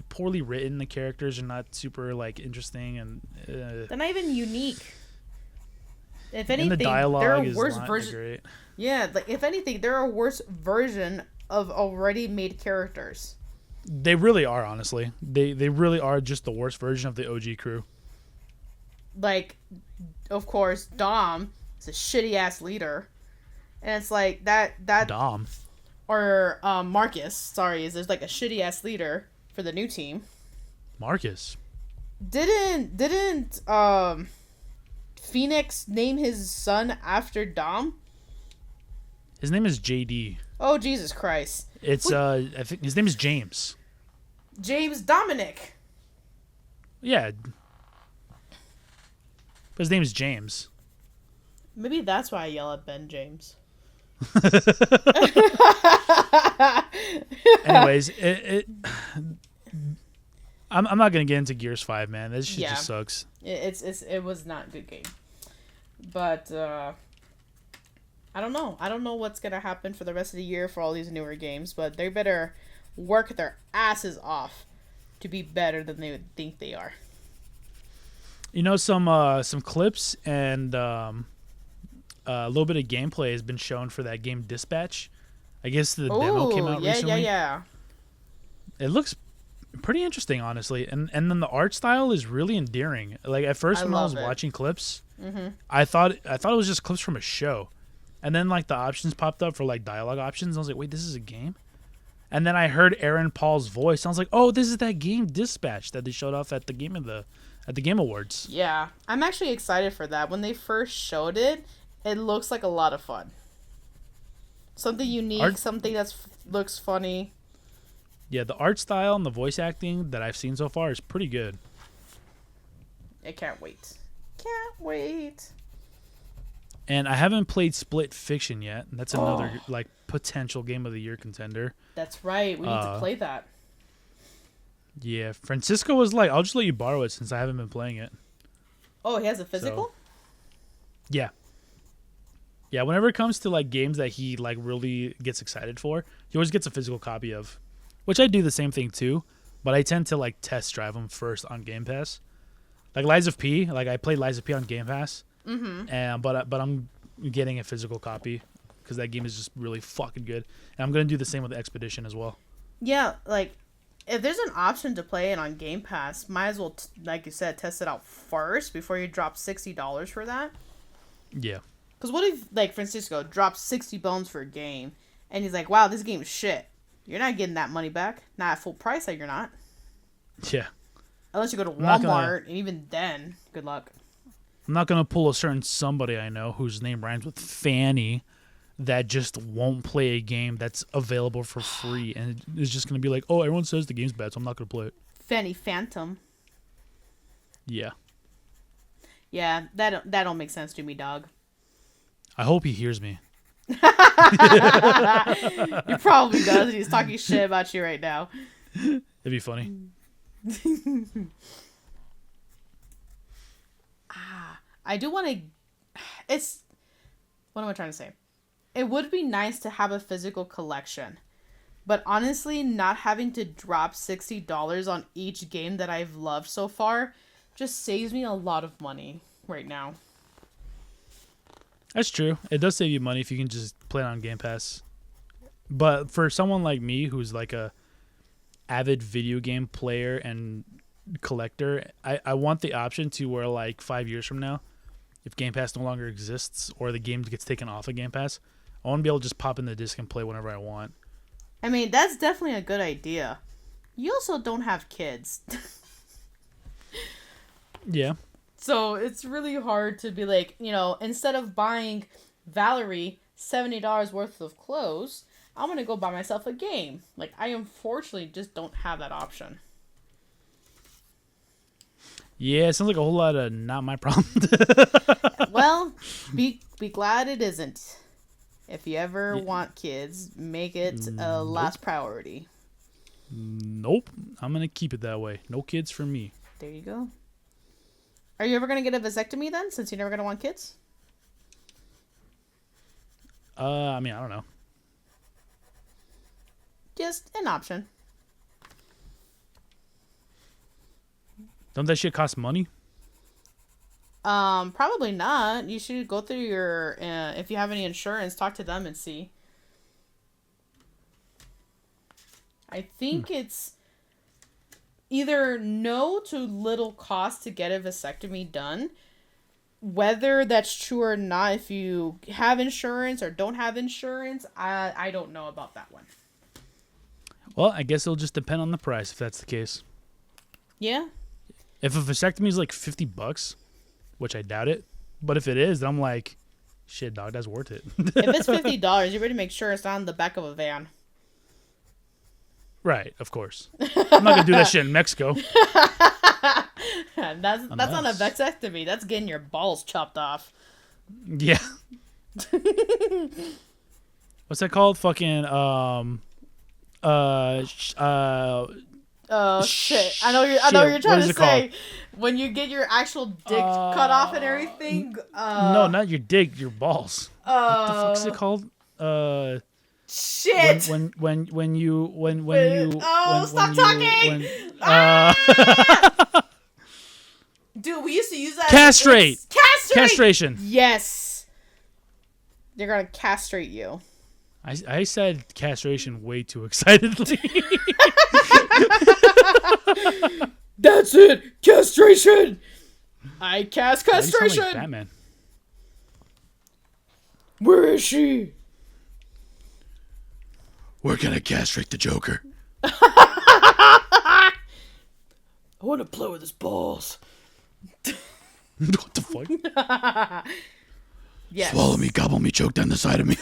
poorly written. The characters are not super like interesting, and they're not even unique. If anything, and the dialogue they're a is worse not version. Great. Yeah, like if anything, they're a worse version of already made characters. They really are, honestly. They really are just the worst version of the OG crew. Like, of course, Dom is a shitty ass leader, and it's like that Dom or Marcus. Sorry, is there's like a shitty ass leader for the new team. Marcus didn't Phoenix name his son after Dom? His name is JD. Oh, Jesus Christ. It's I think his name is James. James Dominic. Yeah. But his name is James. Maybe that's why I yell at Ben James. Anyways, I'm not gonna get into Gears 5, man. This shit just sucks. It was not a good game. But I don't know. I don't know what's going to happen for the rest of the year for all these newer games, but they better work their asses off to be better than they would think they are. You know, some clips and a little bit of gameplay has been shown for that game Dispatch. I guess the demo came out recently. Yeah. It looks pretty interesting, honestly. And then the art style is really endearing. Like, at first when I was watching clips, I thought it was just clips from a show. And then, like, the options popped up for, like, dialogue options. I was like, wait, this is a game? And then I heard Aaron Paul's voice. I was like, oh, this is that game Dispatch that they showed off at the Game Awards. Yeah. I'm actually excited for that. When they first showed it, it looks like a lot of fun. Something unique, something that looks funny. Yeah, the art style and the voice acting that I've seen so far is pretty good. I can't wait. Can't wait. And I haven't played Split Fiction yet. That's another like potential Game of the Year contender. That's right. We need to play that. Yeah, Francisco was like, I'll just let you borrow it since I haven't been playing it. Oh, he has a physical? So, yeah. Yeah, whenever it comes to like games that he like really gets excited for, he always gets a physical copy of. Which I do the same thing too, but I tend to like test drive them first on Game Pass. Like Lies of P, like I played Lies of P on Game Pass. And but I'm getting a physical copy because that game is just really fucking good, and I'm gonna do the same with Expedition as well. Yeah, like if there's an option to play it on Game Pass, might as well, like you said, test it out first before you drop $60 for that. Yeah. Because what if like Francisco drops 60 bones for a game, and he's like, "Wow, this game is shit." You're not getting that money back. Not at full price, like you're not. Yeah. Unless you go to Walmart, and even then, good luck. I'm not going to pull a certain somebody I know whose name rhymes with Fanny that just won't play a game that's available for free. And it's just going to be like, oh, everyone says the game's bad, so I'm not going to play it. Fanny Phantom. Yeah. Yeah, that don't make sense to me, dog. I hope he hears me. He probably does. He's talking shit about you right now. It'd be funny. I do want to... It's... What am I trying to say? It would be nice to have a physical collection. But honestly, not having to drop $60 on each game that I've loved so far just saves me a lot of money right now. That's true. It does save you money if you can just play it on Game Pass. But for someone like me who's like a avid video game player and collector, I want the option to where like 5 years from now, if Game Pass no longer exists or the game gets taken off of Game Pass, I want to be able to just pop in the disc and play whenever I want. I mean, that's definitely a good idea. You also don't have kids. Yeah. So it's really hard to be like, instead of buying Valerie $70 worth of clothes, I'm going to go buy myself a game. Like, I unfortunately just don't have that option. Yeah, it sounds like a whole lot of not my problem. Well, be glad it isn't. If you ever want kids, make it a last priority. Nope. I'm going to keep it that way. No kids for me. There you go. Are you ever going to get a vasectomy then, since you're never going to want kids? I mean, I don't know. Just an option. Don't that shit cost money? Probably not. You should go through your, if you have any insurance, talk to them and see. I think it's either no to little cost to get a vasectomy done. Whether that's true or not, if you have insurance or don't have insurance, I don't know about that one. Well, I guess it'll just depend on the price if that's the case. Yeah. If a vasectomy is like $50, which I doubt it, but if it is, then I'm like, shit, dog, that's worth it. If it's $50, you better make sure it's on the back of a van. Right, of course. I'm not gonna do that shit in Mexico. That's not a vasectomy. That's getting your balls chopped off. Yeah. What's that called? Fucking Oh shit! I know you're trying to say when you get your actual dick cut off and everything. No, not your dick, your balls. What the fuck is it called? Shit! When you stop talking! Dude, we used to use that. Castrate. Castration. Yes. They're gonna castrate you. I said castration way too excitedly. That's it! Castration! I cast castration! You sound like Batman. Where is she? We're gonna castrate the Joker. I want to play with his balls. What the fuck? Yes. Swallow me, gobble me, choke down the side of me.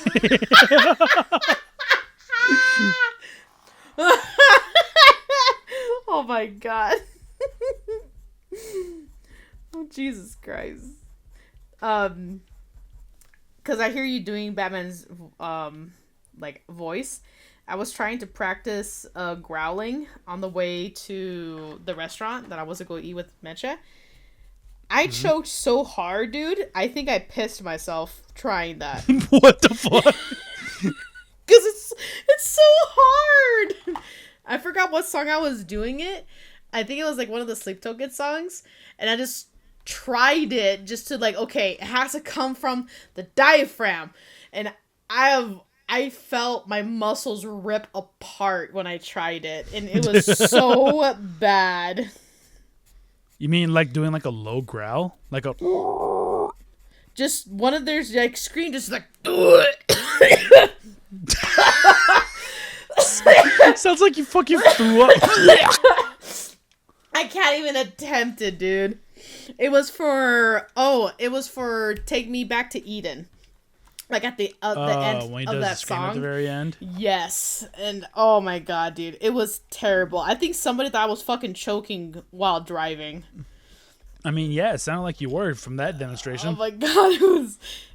Oh my god. Oh Jesus Christ. Cause I hear you doing Batman's voice. I was trying to practice growling on the way to the restaurant that I was to go eat with Mecha. I choked so hard, dude. I think I pissed myself trying that. What the fuck? Because it's so hard. I forgot what song I was doing it. I think it was like one of the Sleep Token songs. And I just tried it just to okay, it has to come from the diaphragm. And I felt my muscles rip apart when I tried it. And it was so bad. You mean like doing like a low growl? Like a... Just one of their scream just like... Sounds like you fucking threw up. I can't even attempt it, dude. It was for Take Me Back to Eden. Like at the end when he of does that the scream song. at the very end? Yes. And oh my god, dude. It was terrible. I think somebody thought I was fucking choking while driving. I mean, yeah, it sounded like you were from that demonstration. Oh my god,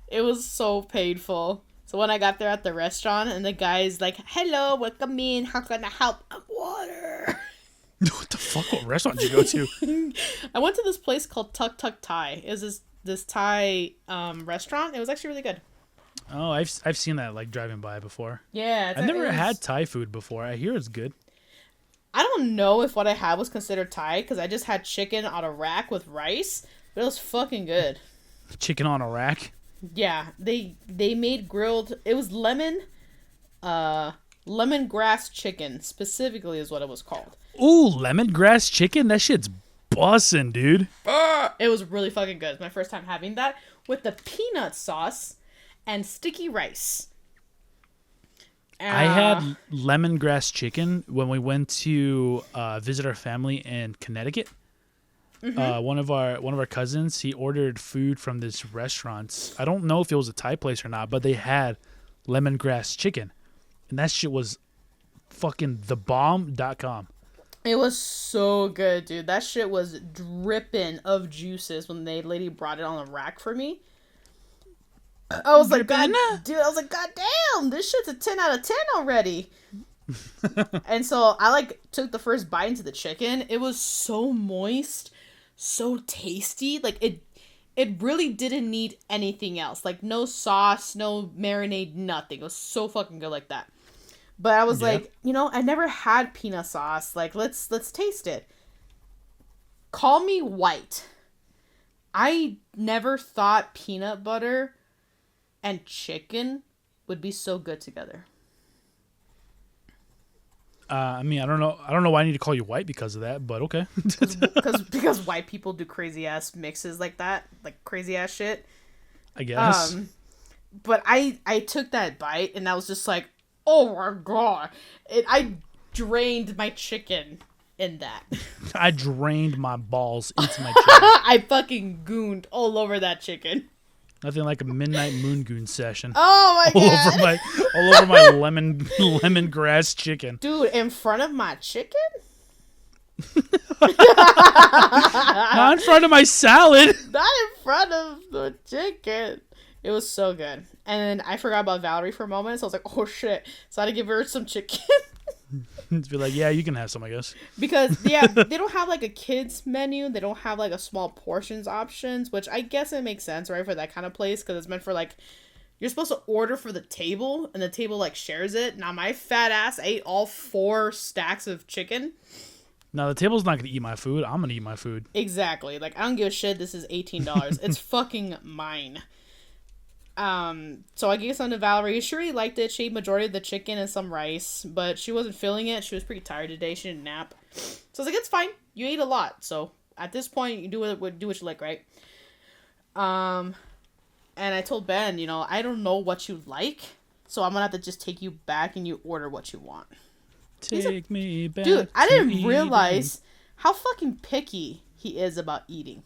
it was so painful. So when I got there at the restaurant and the guy's like, "Hello, welcome in. How can I help?" Water. What the fuck? What restaurant did you go to? I went to this place called Tuk Tuk Thai. It was this Thai restaurant. It was actually really good. Oh, I've seen that like driving by before. Yeah, I've never had Thai food before. I hear it's good. I don't know if what I had was considered Thai because I just had chicken on a rack with rice, but it was fucking good. Chicken on a rack. Yeah, they made grilled. It was lemongrass chicken specifically is what it was called. Ooh, lemongrass chicken. That shit's bussin', dude. It was really fucking good. It's my first time having that with the peanut sauce and sticky rice. I had lemongrass chicken when we went to visit our family in Connecticut. Mm-hmm. One of our cousins, he ordered food from this restaurant. I don't know if it was a Thai place or not, but they had lemongrass chicken, and that shit was fucking thebomb.com. It was so good, dude. That shit was dripping of juices when the lady brought it on the rack for me. I was like, God damn, this shit's a 10 out of 10 already. And so I like took the first bite into the chicken. It was so moist, so tasty. Like it really didn't need anything else. Like no sauce, no marinade, nothing. It was so fucking good like that. But I was like, I never had peanut sauce. Like let's taste it. Call me white. I never thought peanut butter and chicken would be so good together. I mean, I don't know why I need to call you white because of that, but okay. because white people do crazy ass mixes like that, like crazy ass shit. I guess. But I took that bite and I was just like, oh my god! I drained my chicken in that. I drained my balls into my chicken. I fucking gooned all over that chicken. Nothing like a midnight moon goon session. Oh my god! All over my lemongrass chicken. Dude, in front of my chicken? Not in front of my salad. Not in front of the chicken. It was so good. And then I forgot about Valerie for a moment, so I was like, oh shit. So I had to give her some chicken. Be like, yeah, you can have some, I guess. Because, yeah, they don't have, like, a kid's menu. They don't have, like, a small portions options, which I guess it makes sense, right, for that kind of place, because it's meant for, like, you're supposed to order for the table, and the table, like, shares it. Now, my fat ass ate all 4 stacks of chicken. No, the table's not going to eat my food. I'm going to eat my food. Exactly. Like, I don't give a shit. This is $18. It's fucking mine. So I gave some to Valerie. She really liked it. She ate majority of the chicken and some rice, but she wasn't feeling it. She was pretty tired today. She didn't nap. So I was like, it's fine. You ate a lot. So at this point, you do what you like, right? And I told Ben, I don't know what you like, so I'm gonna have to just take you back and you order what you want. Take me back. Dude, I didn't realize how fucking picky he is about eating.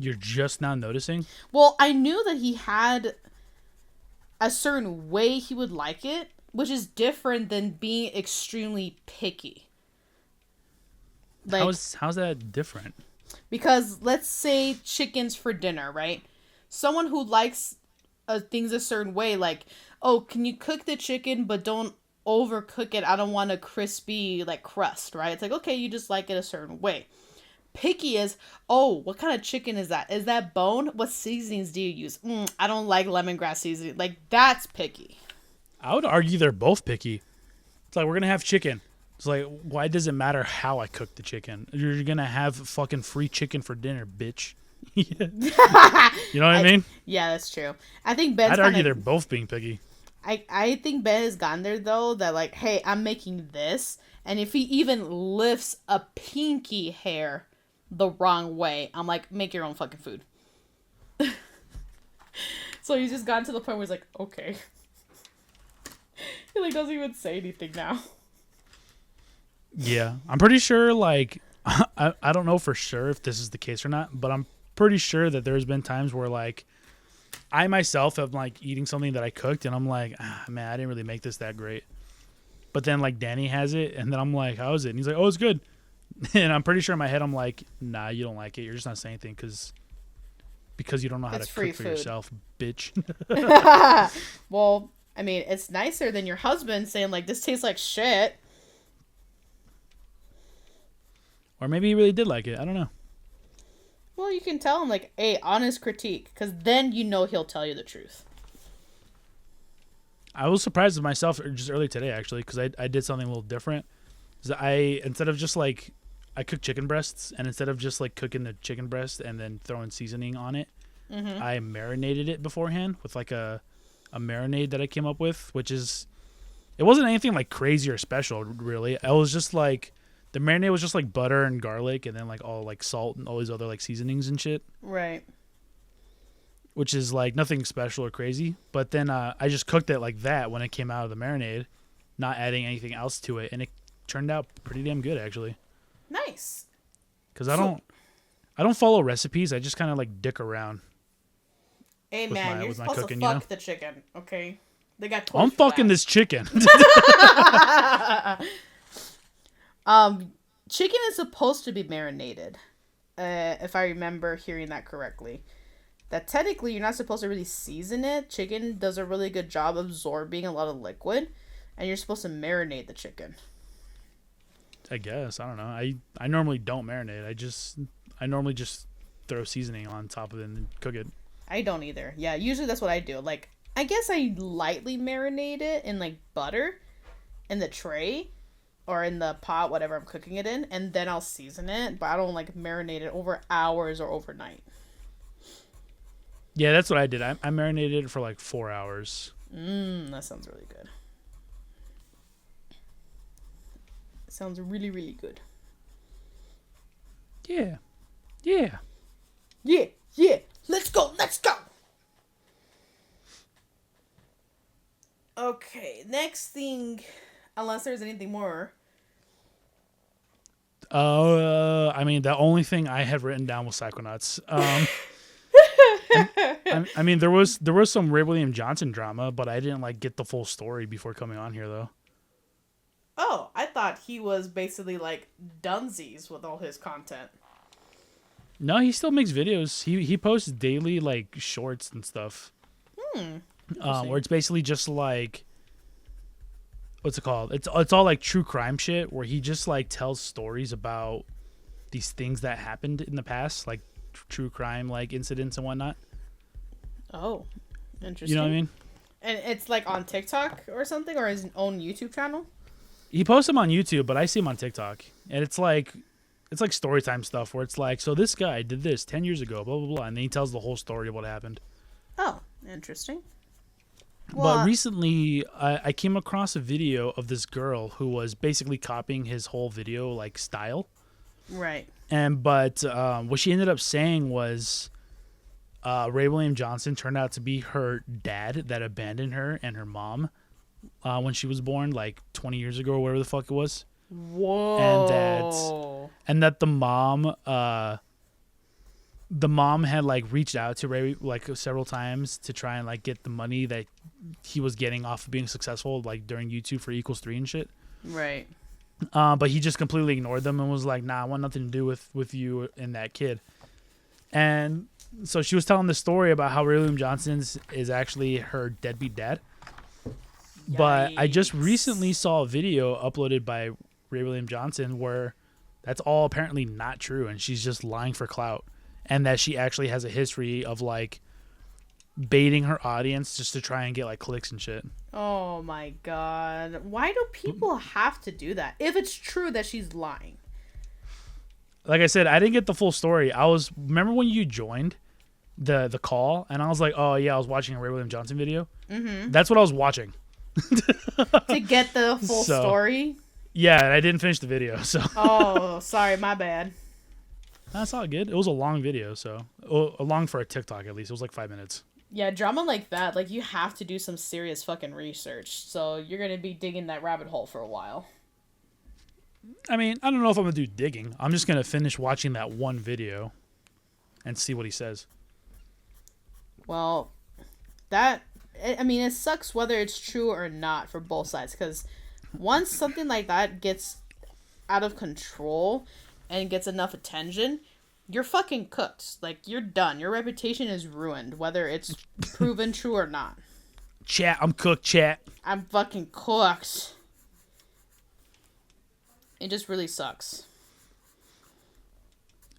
You're just now noticing? Well, I knew that he had a certain way he would like it, which is different than being extremely picky. Like, how's that different? Because let's say chicken's for dinner, right? Someone who likes things a certain way, like, oh, can you cook the chicken but don't overcook it? I don't want a crispy, like, crust, right? It's like, okay, you just like it a certain way. Picky is, oh, what kind of chicken is that? Is that bone? What seasonings do you use? I don't like lemongrass seasoning. Like, that's picky. I would argue they're both picky. It's like, we're going to have chicken. It's like, why does it matter how I cook the chicken? You're going to have fucking free chicken for dinner, bitch. You know what I mean? Yeah, that's true. I think Ben's I'd argue they're both being picky. I think Ben has gotten there, though, that like, hey, I'm making this. And if he even lifts a pinky hair the wrong way, I'm like, make your own fucking food. So he's just gotten to the point where he's like, okay. He like doesn't even say anything now. Yeah, I'm pretty sure, like, I don't know for sure if this is the case or not, but I'm pretty sure that there's been times where, like, I myself am, like, eating something that I cooked, and I'm like, man, I didn't really make this that great. But then, like, Danny has it, and then I'm like, how is it? And he's like, oh, it's good. And I'm pretty sure in my head I'm like, nah, you don't like it. You're just not saying anything because you don't know how to cook for yourself, bitch. Well, I mean, it's nicer than your husband saying like, this tastes like shit. Or maybe he really did like it. I don't know. Well, you can tell him like, hey, honest critique, because then you know he'll tell you the truth. I was surprised with myself just early today, actually, because I did something a little different. Instead of just like, I cooked chicken breasts, and instead of just like cooking the chicken breast and then throwing seasoning on it, I marinated it beforehand with like a marinade that I came up with, which is, it wasn't anything like crazy or special, really. I was just like, the marinade was just like butter and garlic and then like all like salt and all these other like seasonings and shit. Right. Which is like nothing special or crazy. But then I just cooked it like that when it came out of the marinade, not adding anything else to it. And it turned out pretty damn good, actually. Nice. Because I don't follow recipes. I just kind of like dick around. Hey, man, you're supposed cooking, to fuck the chicken, okay? They got I'm fucking this chicken. Chicken is supposed to be marinated, if I remember hearing that correctly. That technically you're not supposed to really season it. Chicken does a really good job absorbing a lot of liquid, and you're supposed to marinate the chicken. I guess. I don't know. I normally don't marinate. I normally just throw seasoning on top of it and cook it. I don't either. Yeah, usually that's what I do. Like, I guess I lightly marinate it in like butter in the tray or in the pot, whatever I'm cooking it in, and then I'll season it, but I don't like marinate it over hours or overnight. Yeah, that's what I did. I marinated it for like 4 hours. That sounds really good. It sounds really, really good. Yeah. Yeah. Yeah. Yeah. Let's go. Let's go. Okay. Next thing, unless there's anything more. I mean, the only thing I had written down was Psychonauts. I mean, there was some Ray William Johnson drama, but I didn't like get the full story before coming on here, though. Oh, I thought he was basically like Dunsies with all his content. No, he still makes videos. He posts daily like shorts and stuff. Where it's basically just like, what's it called? It's all like true crime shit where he just like tells stories about these things that happened in the past, like true crime like incidents and whatnot. Oh, interesting. You know what I mean? And it's like on TikTok or something, or his own YouTube channel? He posts them on YouTube, but I see him on TikTok. And it's like story time stuff where it's like, so this guy did this 10 years ago, blah, blah, blah. And then he tells the whole story of what happened. Oh, interesting. Well, but recently, I came across a video of this girl who was basically copying his whole video like style. Right. But what she ended up saying was Ray William Johnson turned out to be her dad that abandoned her and her mom when she was born, like 20 years ago or whatever the fuck it was. Whoa. And that the mom had like reached out to Ray like several times to try and like get the money that he was getting off of being successful like during YouTube for Equals 3 and shit. Right. But he just completely ignored them and was like, nah, I want nothing to do with you and that kid. And so she was telling the story about how Ray William Johnson is actually her deadbeat dad. Yikes. But I just recently saw a video uploaded by Ray William Johnson where that's all apparently not true and she's just lying for clout. And that she actually has a history of like baiting her audience just to try and get like clicks and shit. Oh my god. Why do people have to do that if it's true that she's lying? Like I said, I didn't get the full story. Remember when you joined the call and I was like, oh yeah, I was watching a Ray William Johnson video. Mm-hmm. That's what I was watching. To get the full story? Yeah, and I didn't finish the video. So. Oh, sorry, my bad. That's all good. It was a long video, so long for a TikTok at least. It was like 5 minutes. Yeah, drama like that, like you have to do some serious fucking research. So you're gonna be digging that rabbit hole for a while. I mean, I don't know if I'm gonna do digging. I'm just gonna finish watching that one video and see what he says. Well, it sucks whether it's true or not for both sides, because once something like that gets out of control, and gets enough attention, you're fucking cooked. Like, you're done. Your reputation is ruined, whether it's proven true or not. Chat, I'm cooked, chat. I'm fucking cooked. It just really sucks.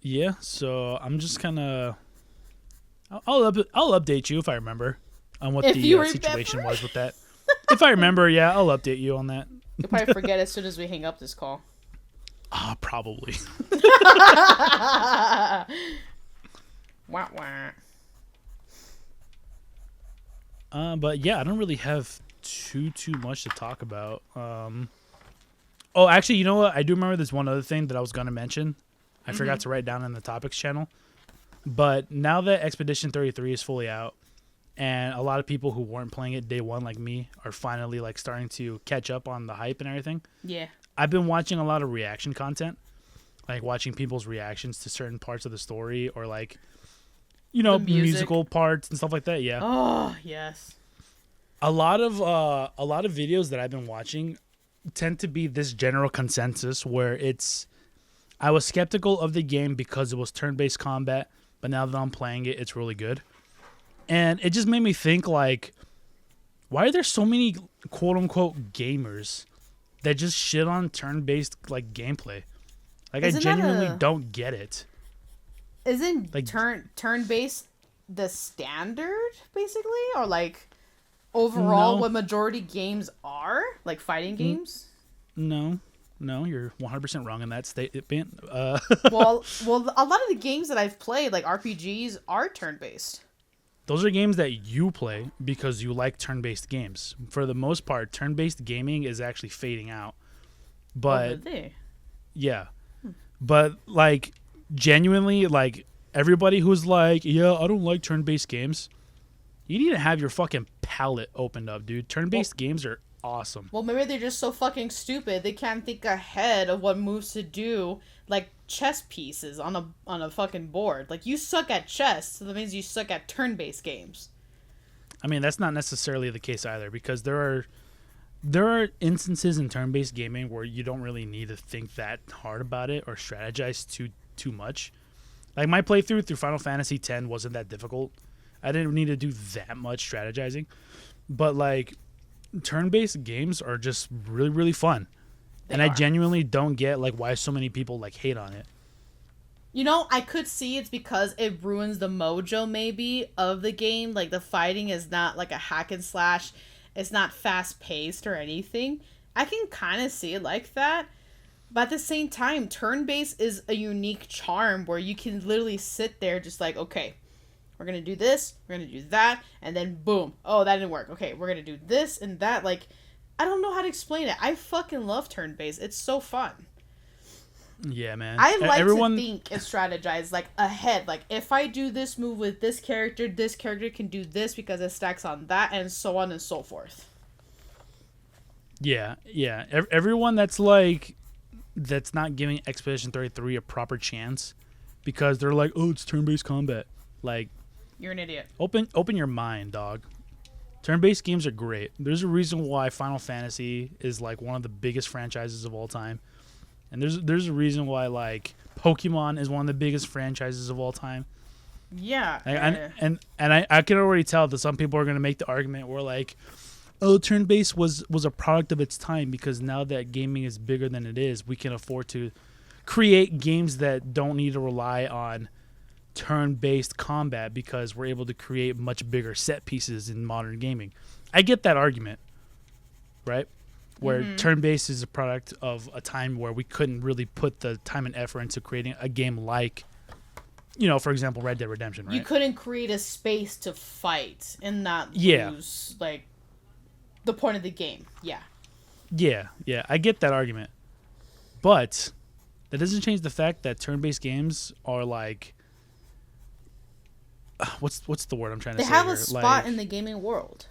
Yeah, so I'm just kind of... I'll update you if I remember on what the situation was with that. If I remember, yeah, I'll update you on that. You'll probably forget as soon as we hang up this call. Probably. Wah, wah. But yeah, I don't really have too much to talk about. Oh, actually, you know what? I do remember there's one other thing that I was going to mention. I forgot to write down in the topics channel. But now that Expedition 33 is fully out, and a lot of people who weren't playing it day one like me are finally like starting to catch up on the hype and everything. Yeah. I've been watching a lot of reaction content, like watching people's reactions to certain parts of the story or like, you know, musical parts and stuff like that. Yeah. Oh, yes. A lot of videos that I've been watching tend to be this general consensus where it's, I was skeptical of the game because it was turn-based combat, but now that I'm playing it, it's really good. And it just made me think, like, why are there so many quote-unquote gamers that just shit on turn-based, like, gameplay? Like, I genuinely don't get it. Isn't like, turn-based the standard, basically? Or, like, overall what majority games are? Like, fighting games? No, you're 100% wrong in that statement. Well, a lot of the games that I've played, like RPGs, are turn-based. Those are games that you play because you like turn-based games. For the most part, turn-based gaming is actually fading out. But yeah. But like genuinely, like everybody who's like, yeah, I don't like turn-based games, you need to have your fucking palette opened up, dude. Turn-based games are awesome. Well, maybe they're just so fucking stupid they can't think ahead of what moves to do, like chess pieces on a fucking board. Like, you suck at chess, so that means you suck at turn-based games. I mean, that's not necessarily the case either, because there are instances in turn-based gaming where you don't really need to think that hard about it or strategize too much. Like, my playthrough through Final Fantasy X wasn't that difficult. I didn't need to do that much strategizing. But, like, turn-based games are just really, really fun. I genuinely don't get, like, why so many people, like, hate on it. You know, I could see it's because it ruins the mojo, maybe, of the game. Like, the fighting is not, like, a hack and slash. It's not fast-paced or anything. I can kind of see it like that. But at the same time, turn-based is a unique charm where you can literally sit there just like, okay, we're going to do this, we're going to do that, and then boom. Oh, that didn't work. Okay, we're going to do this and that. Like, I don't know how to explain it. I fucking love turn-based. It's so fun. Yeah, man. I like to think and strategize, like, ahead. Like, if I do this move with this character can do this because it stacks on that, and so on and so forth. Yeah. Everyone that's not giving Expedition 33 a proper chance because they're like, oh, it's turn-based combat. Like, you're an idiot. Open your mind, dog. Turn-based games are great. There's a reason why Final Fantasy is like one of the biggest franchises of all time. And there's a reason why like Pokemon is one of the biggest franchises of all time. Yeah. And I can already tell that some people are going to make the argument where like, oh, turn-based was a product of its time because now that gaming is bigger than it is, we can afford to create games that don't need to rely on turn-based combat because we're able to create much bigger set pieces in modern gaming. I get that argument, right? Where turn-based is a product of a time where we couldn't really put the time and effort into creating a game like, you know, for example, Red Dead Redemption, right? You couldn't create a space to fight and not lose, like, the point of the game. Yeah. Yeah, I get that argument. But that doesn't change the fact that turn-based games are like, what's the word I'm trying to say? They have a spot in the gaming world.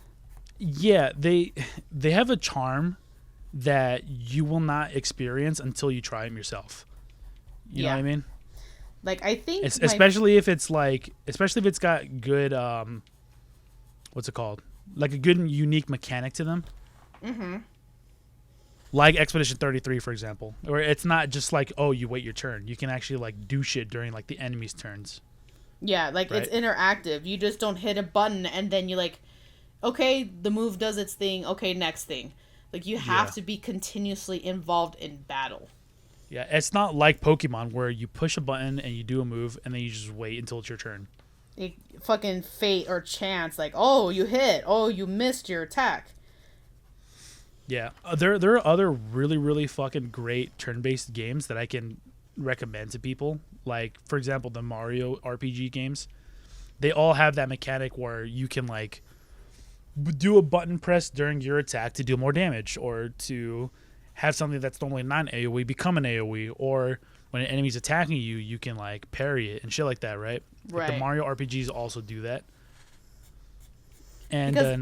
Yeah, they have a charm that you will not experience until you try them yourself. You know what I mean? Like, I think especially if it's got good what's it called? Like a good and unique mechanic to them. Like Expedition 33, for example, where it's not just like, oh, you wait your turn. You can actually like do shit during like the enemy's turns. Yeah, like right? It's interactive. You just don't hit a button and then you like, okay, the move does its thing. Okay, next thing. Like you have to be continuously involved in battle. Yeah, it's not like Pokemon where you push a button and you do a move and then you just wait until it's your turn. Fucking fate or chance, like, oh, you hit. Oh, you missed your attack. Yeah, there are other really, really fucking great turn-based games that I can recommend to people. Like, for example, the Mario RPG games. They all have that mechanic where you can, like, do a button press during your attack to do more damage, or to have something that's normally not an AoE become an AoE, or when an enemy's attacking you, you can, like, parry it and shit like that, right? Right. Like the Mario RPGs also do that. And then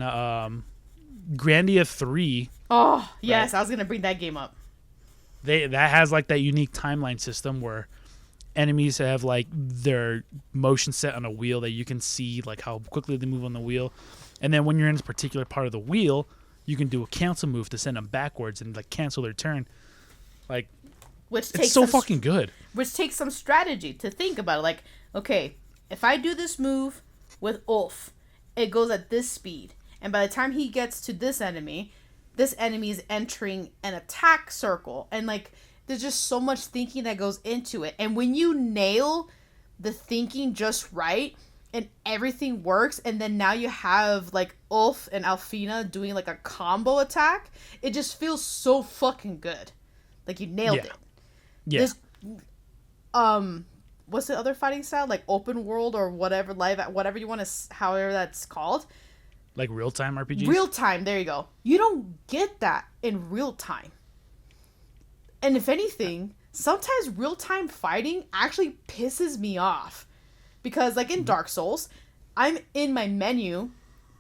Grandia 3. Oh, yes, right? I was going to bring that game up. That has like that unique timeline system where enemies have like their motion set on a wheel that you can see like how quickly they move on the wheel. And then when you're in this particular part of the wheel, you can do a cancel move to send them backwards and like cancel their turn. Like, which it's so fucking good. Which takes some strategy to think about it. Like, okay, if I do this move with Ulf, it goes at this speed. And by the time he gets to this enemy is entering an attack circle. And, like, there's just so much thinking that goes into it. And when you nail the thinking just right and everything works, and then now you have, like, Ulf and Alfina doing, like, a combo attack, it just feels so fucking good. Like, you nailed it. Yeah. There's, what's the other fighting style? Like, open world or whatever, whatever you want to, however that's called. Like real-time RPGs? Real-time, there you go. You don't get that in real-time. And if anything, sometimes real-time fighting actually pisses me off. Because, like, in Dark Souls, I'm in my menu,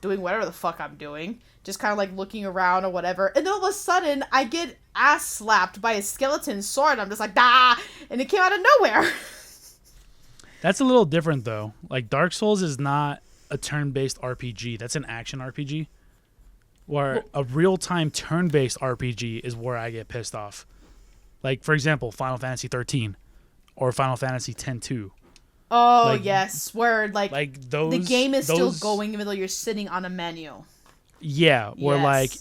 doing whatever the fuck I'm doing, just kind of, like, looking around or whatever, and then all of a sudden, I get ass-slapped by a skeleton sword, I'm just like, ah! And it came out of nowhere. That's a little different, though. Like, Dark Souls is not a turn-based RPG. That's an action RPG. Where a real-time turn-based RPG is where I get pissed off. Like, for example, Final Fantasy 13 or Final Fantasy 10-2. Oh, like, yes. Where, like those, the game is still going even though you're sitting on a menu. Yeah, where, like,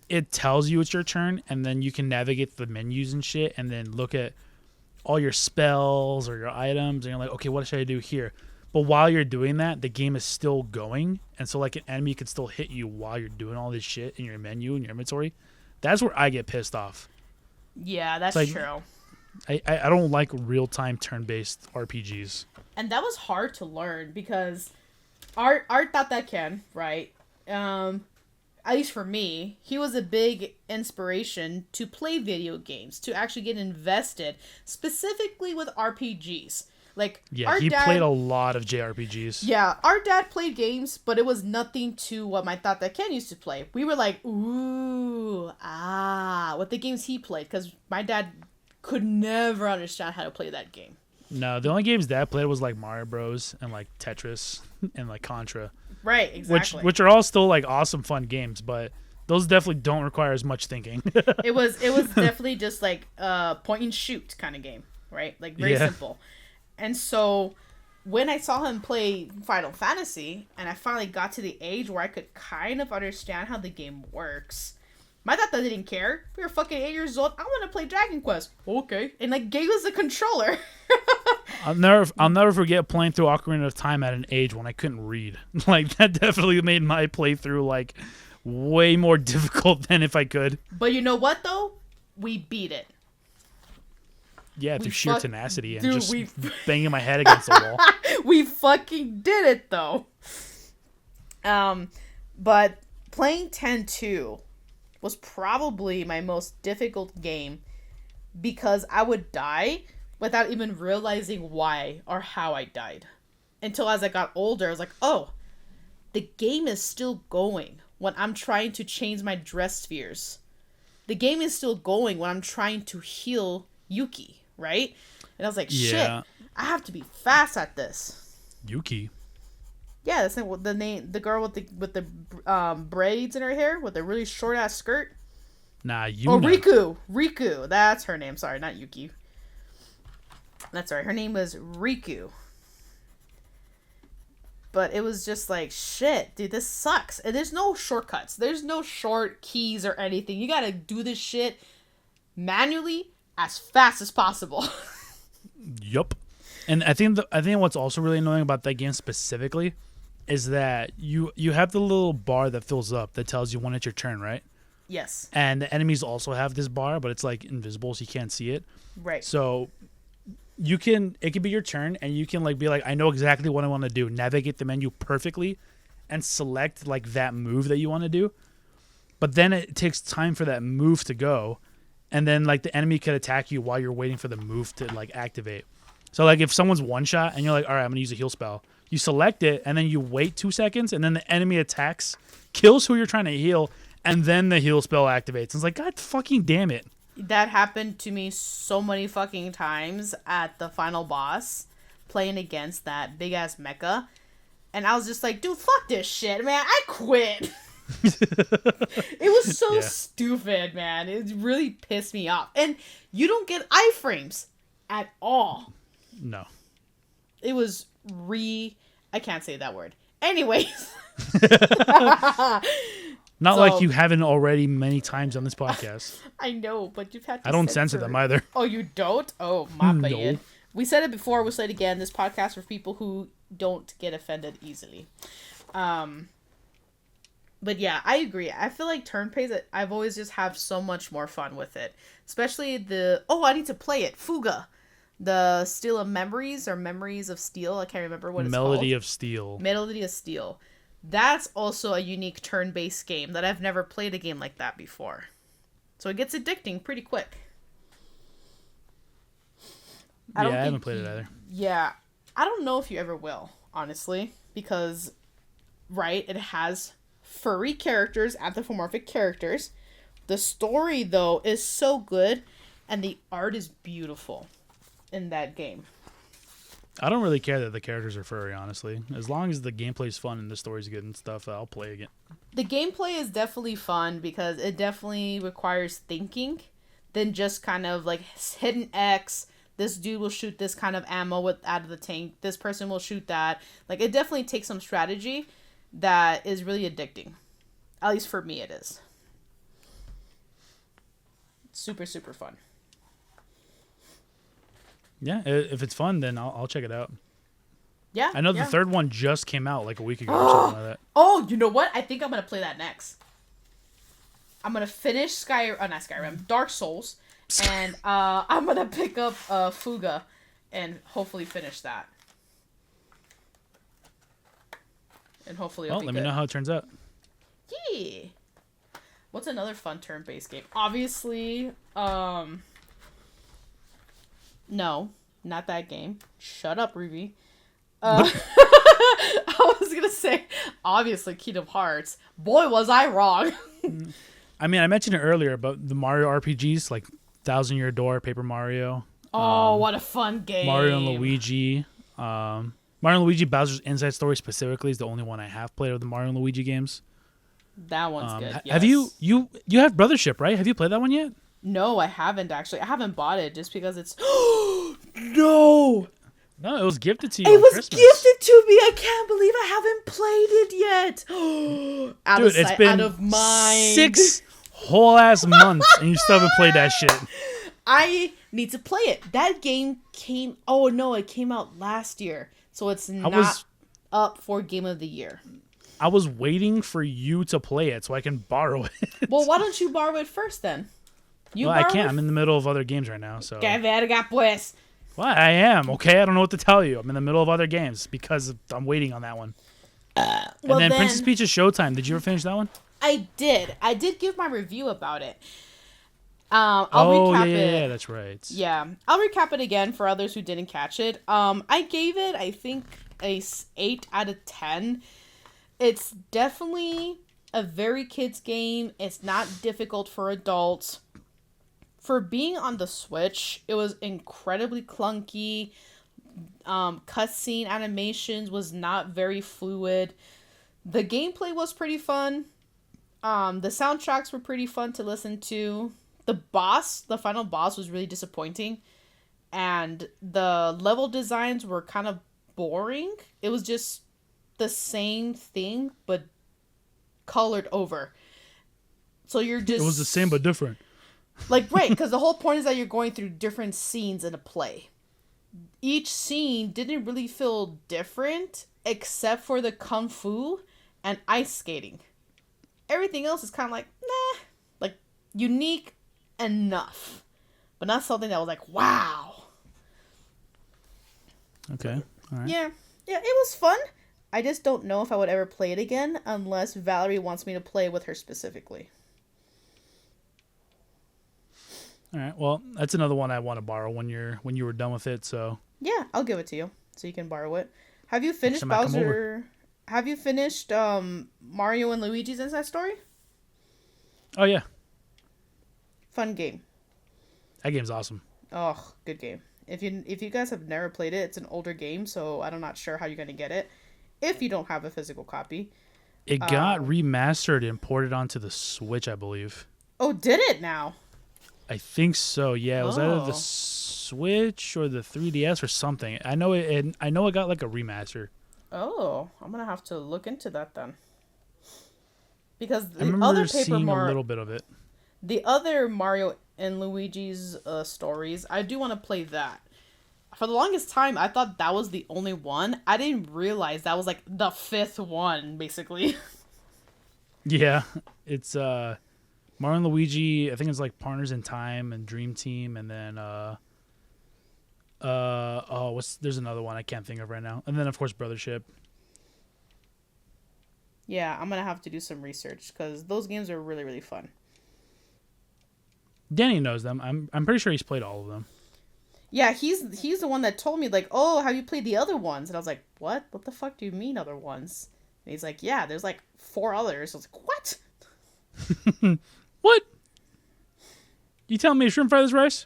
it tells you it's your turn, and then you can navigate the menus and shit, and then look at all your spells or your items, and you're like, okay, what should I do here? But while you're doing that, the game is still going. And so, like, an enemy can still hit you while you're doing all this shit in your menu and your inventory. That's where I get pissed off. Yeah, that's true. I don't like real-time turn-based RPGs. And that was hard to learn because Art thought that can, right? At least for me, he was a big inspiration to play video games, to actually get invested, specifically with RPGs. Like, yeah, he played a lot of JRPGs. Yeah, our dad played games, but it was nothing to what my thought that Ken used to play. We were like, ooh, what the games he played, because my dad could never understand how to play that game. No, the only games Dad played was like Mario Bros. And like Tetris and like Contra. Right, exactly. Which are all still like awesome, fun games, but those definitely don't require as much thinking. It was definitely just like a point and shoot kind of game, right? Like very simple. And so when I saw him play Final Fantasy and I finally got to the age where I could kind of understand how the game works, my dad didn't care. We were fucking 8 years old. I want to play Dragon Quest. Okay. And like gave us a controller. I'll never forget playing through Ocarina of Time at an age when I couldn't read. Like, that definitely made my playthrough like way more difficult than if I could. But you know what though? We beat it. Yeah, through sheer tenacity and just banging my head against the wall. We fucking did it though. But playing 10-2 was probably my most difficult game because I would die without even realizing why or how I died. Until as I got older, I was like, oh, the game is still going when I'm trying to change my dress spheres. The game is still going when I'm trying to heal Yuki, right? And I was like, shit, I have to be fast at this. Yuki? Yeah, that's the name, the girl with the braids in her hair with a really short ass skirt. Nah, Yuna. Oh, Riku. Riku. That's her name. Sorry, not Yuki. That's right. Her name was Riku. But it was just like, shit, dude, this sucks. And there's no shortcuts. There's no short keys or anything. You gotta do this shit manually as fast as possible. Yup. And I think what's also really annoying about that game specifically is that you have the little bar that fills up that tells you when it's your turn, right? Yes. And the enemies also have this bar, but it's like invisible, so you can't see it. Right. So it can be your turn, and you can like be like, I know exactly what I want to do, navigate the menu perfectly, and select like that move that you want to do. But then it takes time for that move to go, and then like the enemy could attack you while you're waiting for the move to like activate. So like if someone's one shot and you're like, all right, I'm gonna use a heal spell. You select it, and then you wait 2 seconds, and then the enemy attacks, kills who you're trying to heal, and then the heal spell activates. It's like, God fucking damn it. That happened to me so many fucking times at the final boss, playing against that big-ass mecha. And I was just like, dude, fuck this shit, man. I quit. It was so stupid, man. It really pissed me off. And you don't get iframes at all. No. It was I can't say that word. Anyways. Not like you haven't already many times on this podcast. I know, but you've had to I don't censor them either. Oh, you don't? Oh, my bad. No. We said it before, we'll say it again. This podcast for people who don't get offended easily. But yeah, I agree. I feel like turn-based, I've always just have so much more fun with it. Especially I need to play it. Fuga. The Steel of Memories or Memories of Steel. I can't remember what it's called. Melody of Steel. Melody of Steel. That's also a unique turn-based game that I've never played a game like that before. So it gets addicting pretty quick. I haven't played it either. Yeah. I don't know if you ever will, honestly. Because, right, it has furry characters, anthropomorphic characters. The story, though, is so good. And the art is beautiful in that game. I don't really care that the characters are furry, honestly. As long as the gameplay's fun and the story's good and stuff, I'll play again. The gameplay is definitely fun because it definitely requires thinking than just kind of like hit an X. This dude will shoot this kind of ammo out of the tank. This person will shoot that. Like, it definitely takes some strategy that is really addicting. At least for me, it is. Super, super fun. Yeah, if it's fun, then I'll check it out. Yeah. I know the third one just came out like a week ago or something like that. Oh, you know what? I think I'm going to play that next. I'm going to finish Dark Souls. And I'm going to pick up Fuga and hopefully finish that. And hopefully it'll be let good. me know how it turns out. Yeah. What's another fun turn-based game? Obviously, no, not that game. Shut up, Ruby. I was gonna say, obviously, Kingdom Hearts. Boy, was I wrong. I mean, I mentioned it earlier, but the Mario RPGs, like Thousand Year Door, Paper Mario. Oh, what a fun game. Mario and Luigi. Mario and Luigi Bowser's Inside Story specifically is the only one I have played of the Mario and Luigi games. That one's good. Yes. Have you have Brothership, right? Have you played that one yet? No, I haven't actually. I haven't bought it just because it's no. No, it was gifted to you. It was Christmas. gifted to me. I can't believe I haven't played it yet. Out Dude, of sight, it's been out of mind. 6 whole ass months, and you still haven't played that shit. I need to play it. That game came. Oh no, it came out last year, so it's not up for Game of the Year. I was waiting for you to play it so I can borrow it. Well, why don't you borrow it first then? I can't. I'm in the middle of other games right now, so. Que verga, pues. Well, I am, okay? I don't know what to tell you. I'm in the middle of other games because I'm waiting on that one. And then Princess Peach's Showtime. Did you ever finish that one? I did. I did give my review about it. I'll recap it. Yeah, that's right. Yeah, I'll recap it again for others who didn't catch it. I gave it, I think, a 8 out of 10. It's definitely a very kids game. It's not difficult for adults. For being on the Switch, it was incredibly clunky. Cutscene animations was not very fluid. The gameplay was pretty fun. The soundtracks were pretty fun to listen to. The final boss was really disappointing. And the level designs were kind of boring. It was just the same thing, but colored over. So you're just... It was the same, but different. Like, right, because the whole point is that you're going through different scenes in a play. Each scene didn't really feel different, except for the kung fu and ice skating. Everything else is kind of like, nah. Like, unique enough. But not something that was like, wow. Okay, all right. Yeah, it was fun. I just don't know if I would ever play it again unless Valerie wants me to play with her specifically. All right. Well, that's another one I want to borrow when you were done with it. So yeah, I'll give it to you so you can borrow it. Have you finished Bowser? Have you finished Mario and Luigi's Inside Story? Oh yeah. Fun game. That game's awesome. Oh, good game. If you guys have never played it, it's an older game, so I'm not sure how you're gonna get it if you don't have a physical copy. It got remastered and ported onto the Switch, I believe. Oh, did it now? I think so. Yeah, it was either the Switch or the 3DS or something. I know it. I know it got like a remaster. Oh, I'm gonna have to look into that then. Because I remember seeing a little bit of it. The other Mario and Luigi's stories, I do want to play that. For the longest time, I thought that was the only one. I didn't realize that was like the fifth one, basically. Yeah, it's Mario and Luigi. I think it's like Partners in Time and Dream Team, and then there's another one I can't think of right now, and then of course Brothership. Yeah, I'm gonna have to do some research because those games are really, really fun. Danny knows them. I'm pretty sure he's played all of them. Yeah, he's the one that told me, like, oh, have you played the other ones? And I was like, what? What the fuck do you mean other ones? And he's like, yeah, there's like 4 others. I was like, what? What? You telling me to shrimp fry this rice?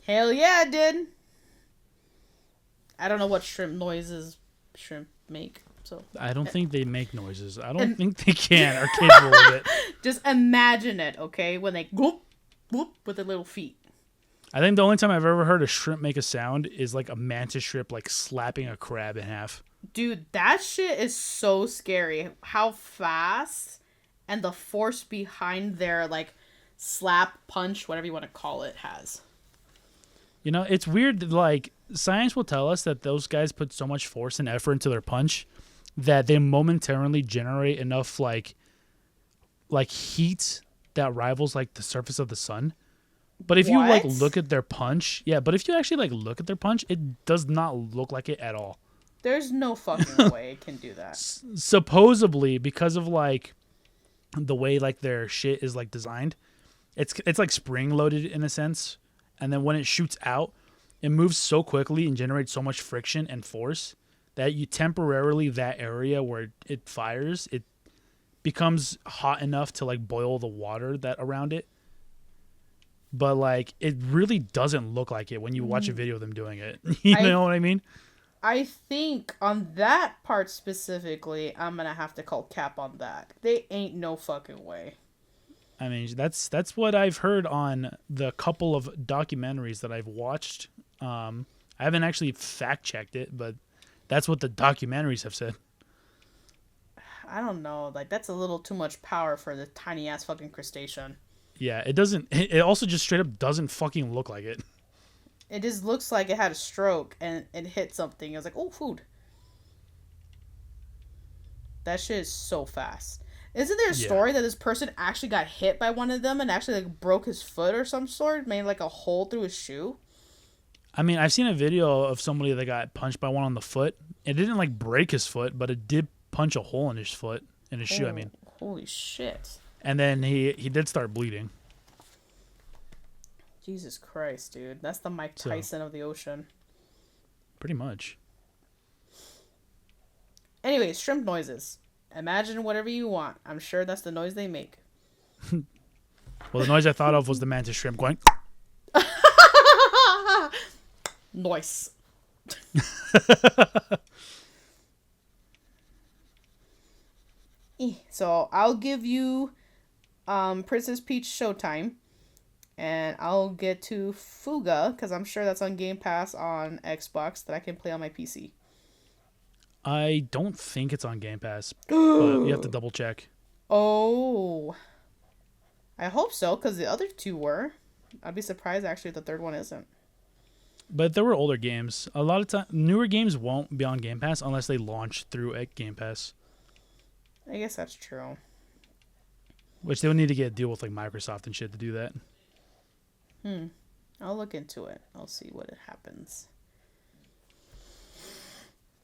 Hell yeah, I did. I don't know what shrimp noises shrimp make. So I don't think they make noises. I don't think they are capable of it. Just imagine it, okay? When they whoop, whoop with their little feet. I think the only time I've ever heard a shrimp make a sound is like a mantis shrimp like slapping a crab in half. Dude, that shit is so scary. How fast and the force behind their like slap, punch, whatever you want to call it, has. You know, it's weird that, like, science will tell us that those guys put so much force and effort into their punch that they momentarily generate enough like heat that rivals like the surface of the sun. But if you like look at their punch, but if you actually like look at their punch, it does not look like it at all. There's no fucking way it can do that. Supposedly, because of like the way like their shit is like designed, it's like spring loaded in a sense, and then when it shoots out, it moves so quickly and generates so much friction and force that you temporarily that area where it fires, it becomes hot enough to like boil the water that around it. But like it really doesn't look like it when you watch a video of them doing it. You know what I mean? I think on that part specifically, I'm gonna have to call cap on that. They ain't no fucking way. I mean, that's what I've heard on the couple of documentaries that I've watched. I haven't actually fact checked it, but that's what the documentaries have said. I don't know. Like, that's a little too much power for the tiny ass fucking crustacean. Yeah, it doesn't. It also just straight up doesn't fucking look like it. It just looks like it had a stroke and it hit something. I was like, oh, food. That shit is so fast. Isn't there a story that this person actually got hit by one of them and actually like broke his foot or some sort, made like a hole through his shoe? I mean, I've seen a video of somebody that got punched by one on the foot. It didn't like break his foot, but it did punch a hole in his foot, in his shoe. I mean, holy shit! And then he did start bleeding. Jesus Christ, dude, that's the Mike Tyson of the ocean. Pretty much. Anyways, shrimp noises. Imagine whatever you want. I'm sure that's the noise they make. Well, the noise I thought of was the mantis shrimp going. Nice. So I'll give you Princess Peach Showtime. And I'll get to Fuga, because I'm sure that's on Game Pass on Xbox that I can play on my PC. I don't think it's on Game Pass, but you have to double check. Oh. I hope so, because the other two were. I'd be surprised, actually, if the third one isn't. But there were older games. A lot of time, newer games won't be on Game Pass unless they launch through a Game Pass. I guess that's true. Which they would need to get a deal with like Microsoft and shit to do that. I'll look into it. I'll see what it happens.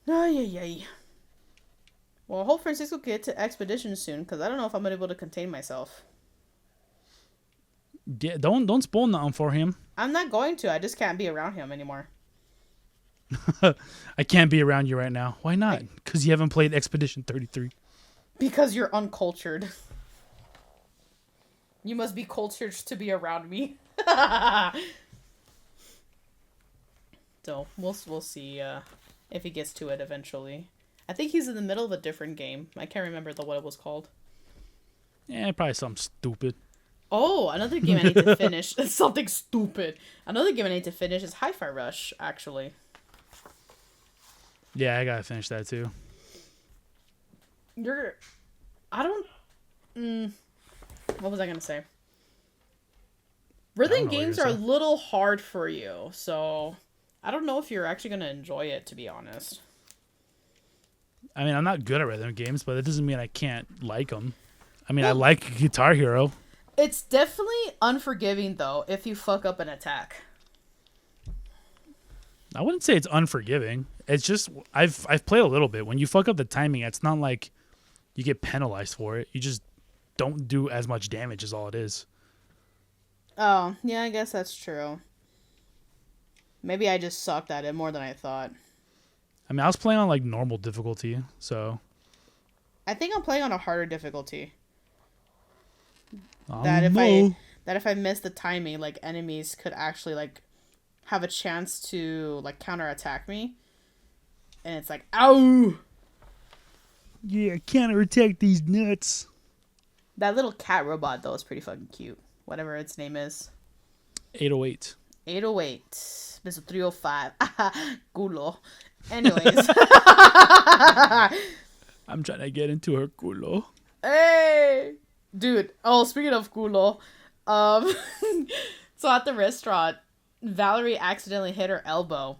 Ay. Well, I hope Francisco can get to Expedition soon, because I don't know if I'm going to be able to contain myself. Yeah, don't spoil nothing for him. I'm not going to. I just can't be around him anymore. I can't be around you right now. Why not? Because you haven't played Expedition 33. Because you're uncultured. You must be cultured to be around me. So we'll see if he gets to it eventually. I think he's in the middle of a different game. I can't remember what it was called. Yeah, probably something stupid. Oh, another game I need to finish. Something stupid. Another game I need to finish is Hi-Fi Rush, actually. Yeah, I gotta finish that too. What was I gonna say? Rhythm games are a little hard for you, so I don't know if you're actually gonna enjoy it, to be honest. I mean, I'm not good at rhythm games, but that doesn't mean I can't like them. I mean, I like Guitar Hero. It's definitely unforgiving, though, if you fuck up an attack. I wouldn't say it's unforgiving. It's just I've played a little bit. When you fuck up the timing, it's not like you get penalized for it. You just don't do as much damage is all it is. Oh, yeah, I guess that's true. Maybe I just sucked at it more than I thought. I mean, I was playing on like normal difficulty, so I think I'm playing on a harder difficulty. That if I miss the timing, like enemies could actually like have a chance to like counterattack me. And it's like, ow! Yeah, counterattack these nuts. That little cat robot though is pretty fucking cute. Whatever its name is. 808. 808. Mr. 305. Culo. Anyways. I'm trying to get into her culo. Hey! Dude. Oh, speaking of culo. So at the restaurant, Valerie accidentally hit her elbow.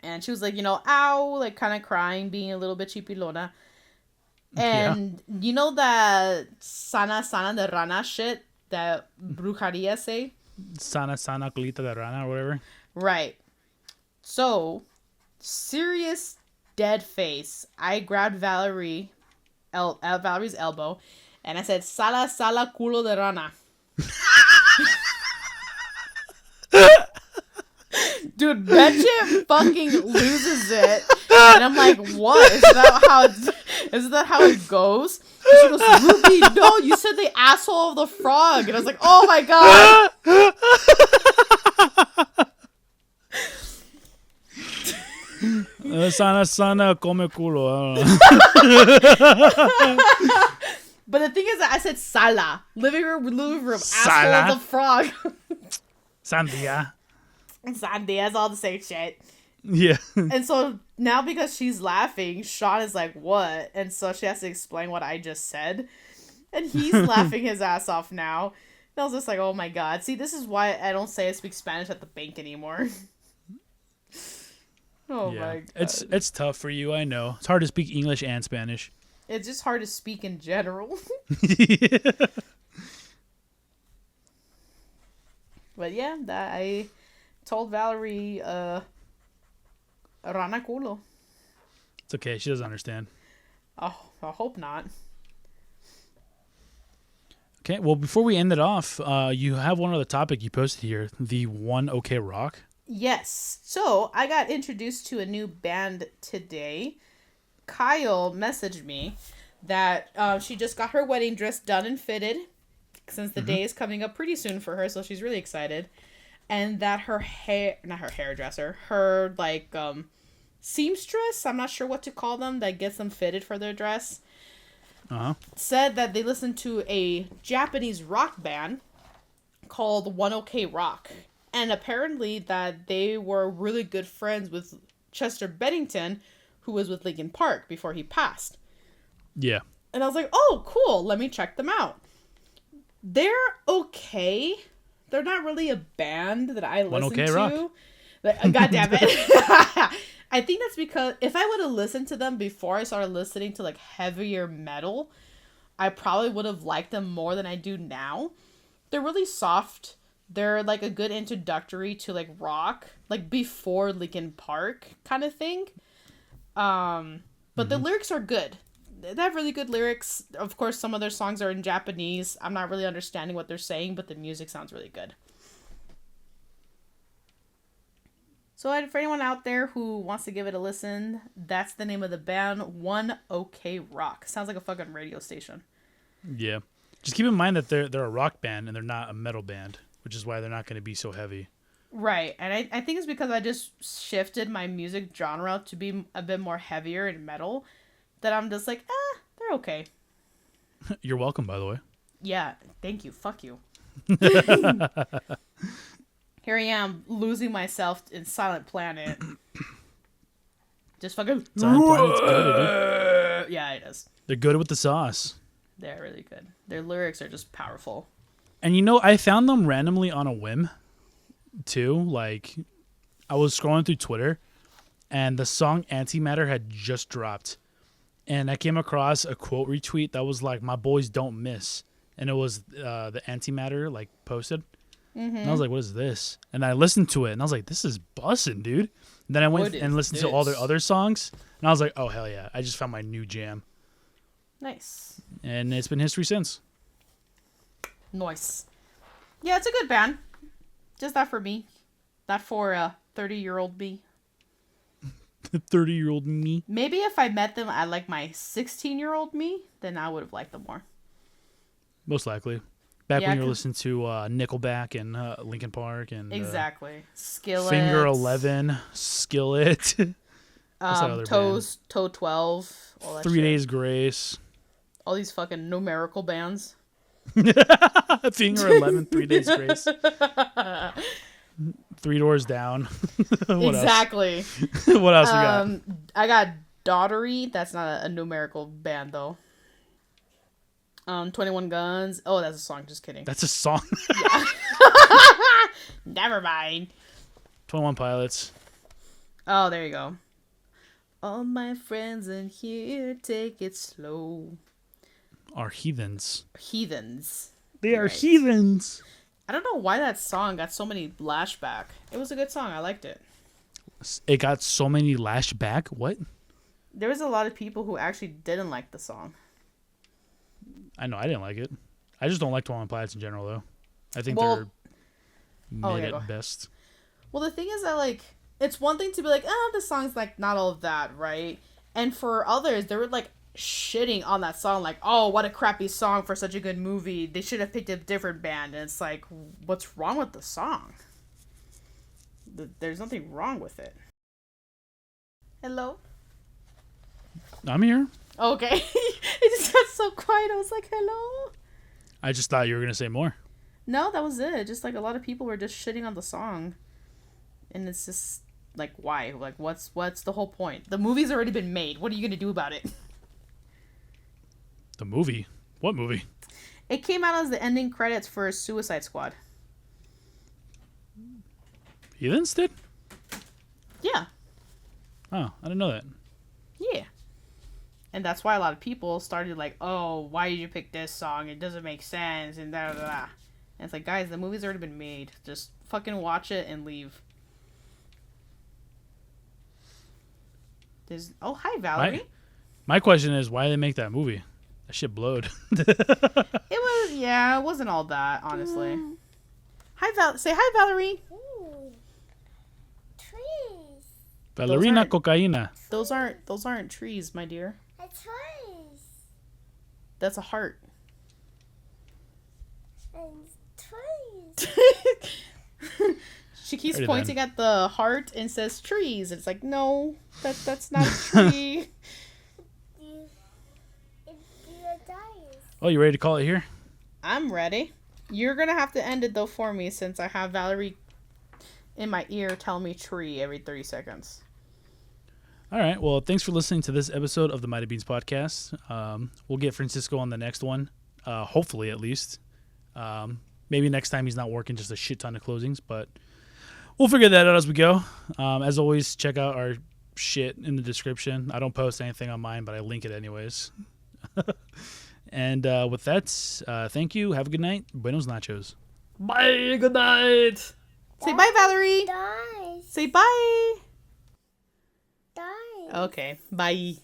And she was like, ow, like kind of crying, being a little bit chipilona. And you know that sana de rana shit that brujeria say? Sana colita de rana or whatever. Right. So, serious dead face. I grabbed Valerie's elbow and I said, sala culo de rana. Dude, Betcha fucking loses it. And I'm like, what? Is that how it goes? And she goes, Ruby, no, you said the asshole of the frog. And I was like, oh my god. Sana come culo. But the thing is that I said sala. Living room, Sala. asshole of the frog. Sandia. Sandia, it's all the same shit. Yeah. And so now because she's laughing, Sean is like, what? And so she has to explain what I just said. And he's laughing his ass off now. And I was just like, oh my god. See, this is why I don't say I speak Spanish at the bank anymore. Oh my god. It's tough for you, I know. It's hard to speak English and Spanish. It's just hard to speak in general. Yeah. But yeah, I told Valerie, rana culo. It's okay. She doesn't understand. Oh, I hope not. Okay, well, before we end it off, you have one other topic you posted here, the One OK Rock. Yes. So, I got introduced to a new band today. Kyle messaged me that she just got her wedding dress done and fitted, since the day is coming up pretty soon for her, so she's really excited. And that her hairdresser, her, seamstress, I'm not sure what to call them, that gets them fitted for their dress, said that they listened to a Japanese rock band called One OK Rock. And apparently that they were really good friends with Chester Bennington, who was with Linkin Park before he passed. Yeah. And I was like, oh, cool. Let me check them out. They're okay. They're not really a band that I listen to. Rock. God damn it. I think that's because if I would have listened to them before I started listening to like heavier metal, I probably would have liked them more than I do now. They're really soft. They're like a good introductory to like rock, like before Linkin Park kind of thing. But the lyrics are good. They have really good lyrics. Of course, some of their songs are in Japanese. I'm not really understanding what they're saying, but the music sounds really good. So for anyone out there who wants to give it a listen, that's the name of the band, One OK Rock. Sounds like a fucking radio station. Yeah. Just keep in mind that they're a rock band and they're not a metal band, which is why they're not going to be so heavy. Right. And I think it's because I just shifted my music genre to be a bit more heavier and metal that I'm just like, they're okay. You're welcome, by the way. Yeah. Thank you. Fuck you. Here I am losing myself in Silent Planet. Just fucking. Silent Planet's good, dude. Yeah, it is. They're good with the sauce. They're really good. Their lyrics are just powerful. And you know, I found them randomly on a whim, too. Like, I was scrolling through Twitter, and the song Antimatter had just dropped. And I came across a quote retweet that was like, "My boys don't miss." And it was the Antimatter, like, posted. Mm-hmm. And I was like, what is this? And I listened to it, and I was like, this is bussin', dude. And then I went and listened to all their other songs, and I was like, oh, hell yeah. I just found my new jam. Nice. And it's been history since. Nice. Yeah, it's a good band. Just not for me. Not for a 30-year-old me. 30-year-old me? Maybe if I met them at, like, my 16-year-old me, then I would have liked them more. Most likely. Back when you were listening to Nickelback and Linkin Park and exactly Skillet, Finger 11, Skillet, Toe 12, all that 3 Days Grace, all these fucking numerical bands. Finger 11, 3 Days Grace, 3 Doors Down. Exactly. What else we got? I got Daughtery. That's not a numerical band though. 21 Guns. Oh, that's a song. Just kidding. That's a song. Yeah. Never mind. 21 Pilots. Oh, there you go. All my friends in here, take it slow. Are heathens. Heathens. They are heathens. I don't know why that song got so many lashback. It was a good song. I liked it. It got so many lashback? What? There was a lot of people who actually didn't like the song. I know, I didn't like it. I just don't like 21 Pilots in general, though. I think they're mid at best. Well, the thing is that, like, it's one thing to be like, this song's, like, not all of that, right? And for others, they were, like, shitting on that song, like, oh, what a crappy song for such a good movie. They should have picked a different band. And it's like, what's wrong with the song? There's nothing wrong with it. Hello? I'm here. Okay. It just got so quiet. I was like, hello? I just thought you were going to say more. No, that was it. Just like a lot of people were just shitting on the song. And it's just like, why? Like, what's the whole point? The movie's already been made. What are you going to do about it? The movie? What movie? It came out as the ending credits for Suicide Squad. Heathens did? Yeah. Oh, I didn't know that. Yeah. And that's why a lot of people started like, oh, why did you pick this song? It doesn't make sense, and da da da. And it's like, guys, the movie's already been made. Just fucking watch it and leave. Hi, Valerie. My question is, why did they make that movie? That shit blowed. It wasn't all that, honestly. Say hi, Valerie. Ooh. Trees. Ballerina cocaína. Those aren't trees, my dear. Trees. That's a heart. And trees. She keeps pointing at the heart and says trees. It's like, no, that's not a tree. It's a Oh, you ready to call it here? I'm ready. You're gonna have to end it though for me since I have Valerie in my ear telling me tree every 30 seconds. All right. Well, thanks for listening to this episode of the Mighty Beans podcast. We'll get Francisco on the next one, hopefully at least. Maybe next time he's not working just a shit ton of closings, but we'll figure that out as we go. As always, check out our shit in the description. I don't post anything on mine, but I link it anyways. And with that, thank you. Have a good night. Buenos nachos. Bye. Good night. Say bye, Valerie. Dies. Say bye. Dies. Okay. Bye.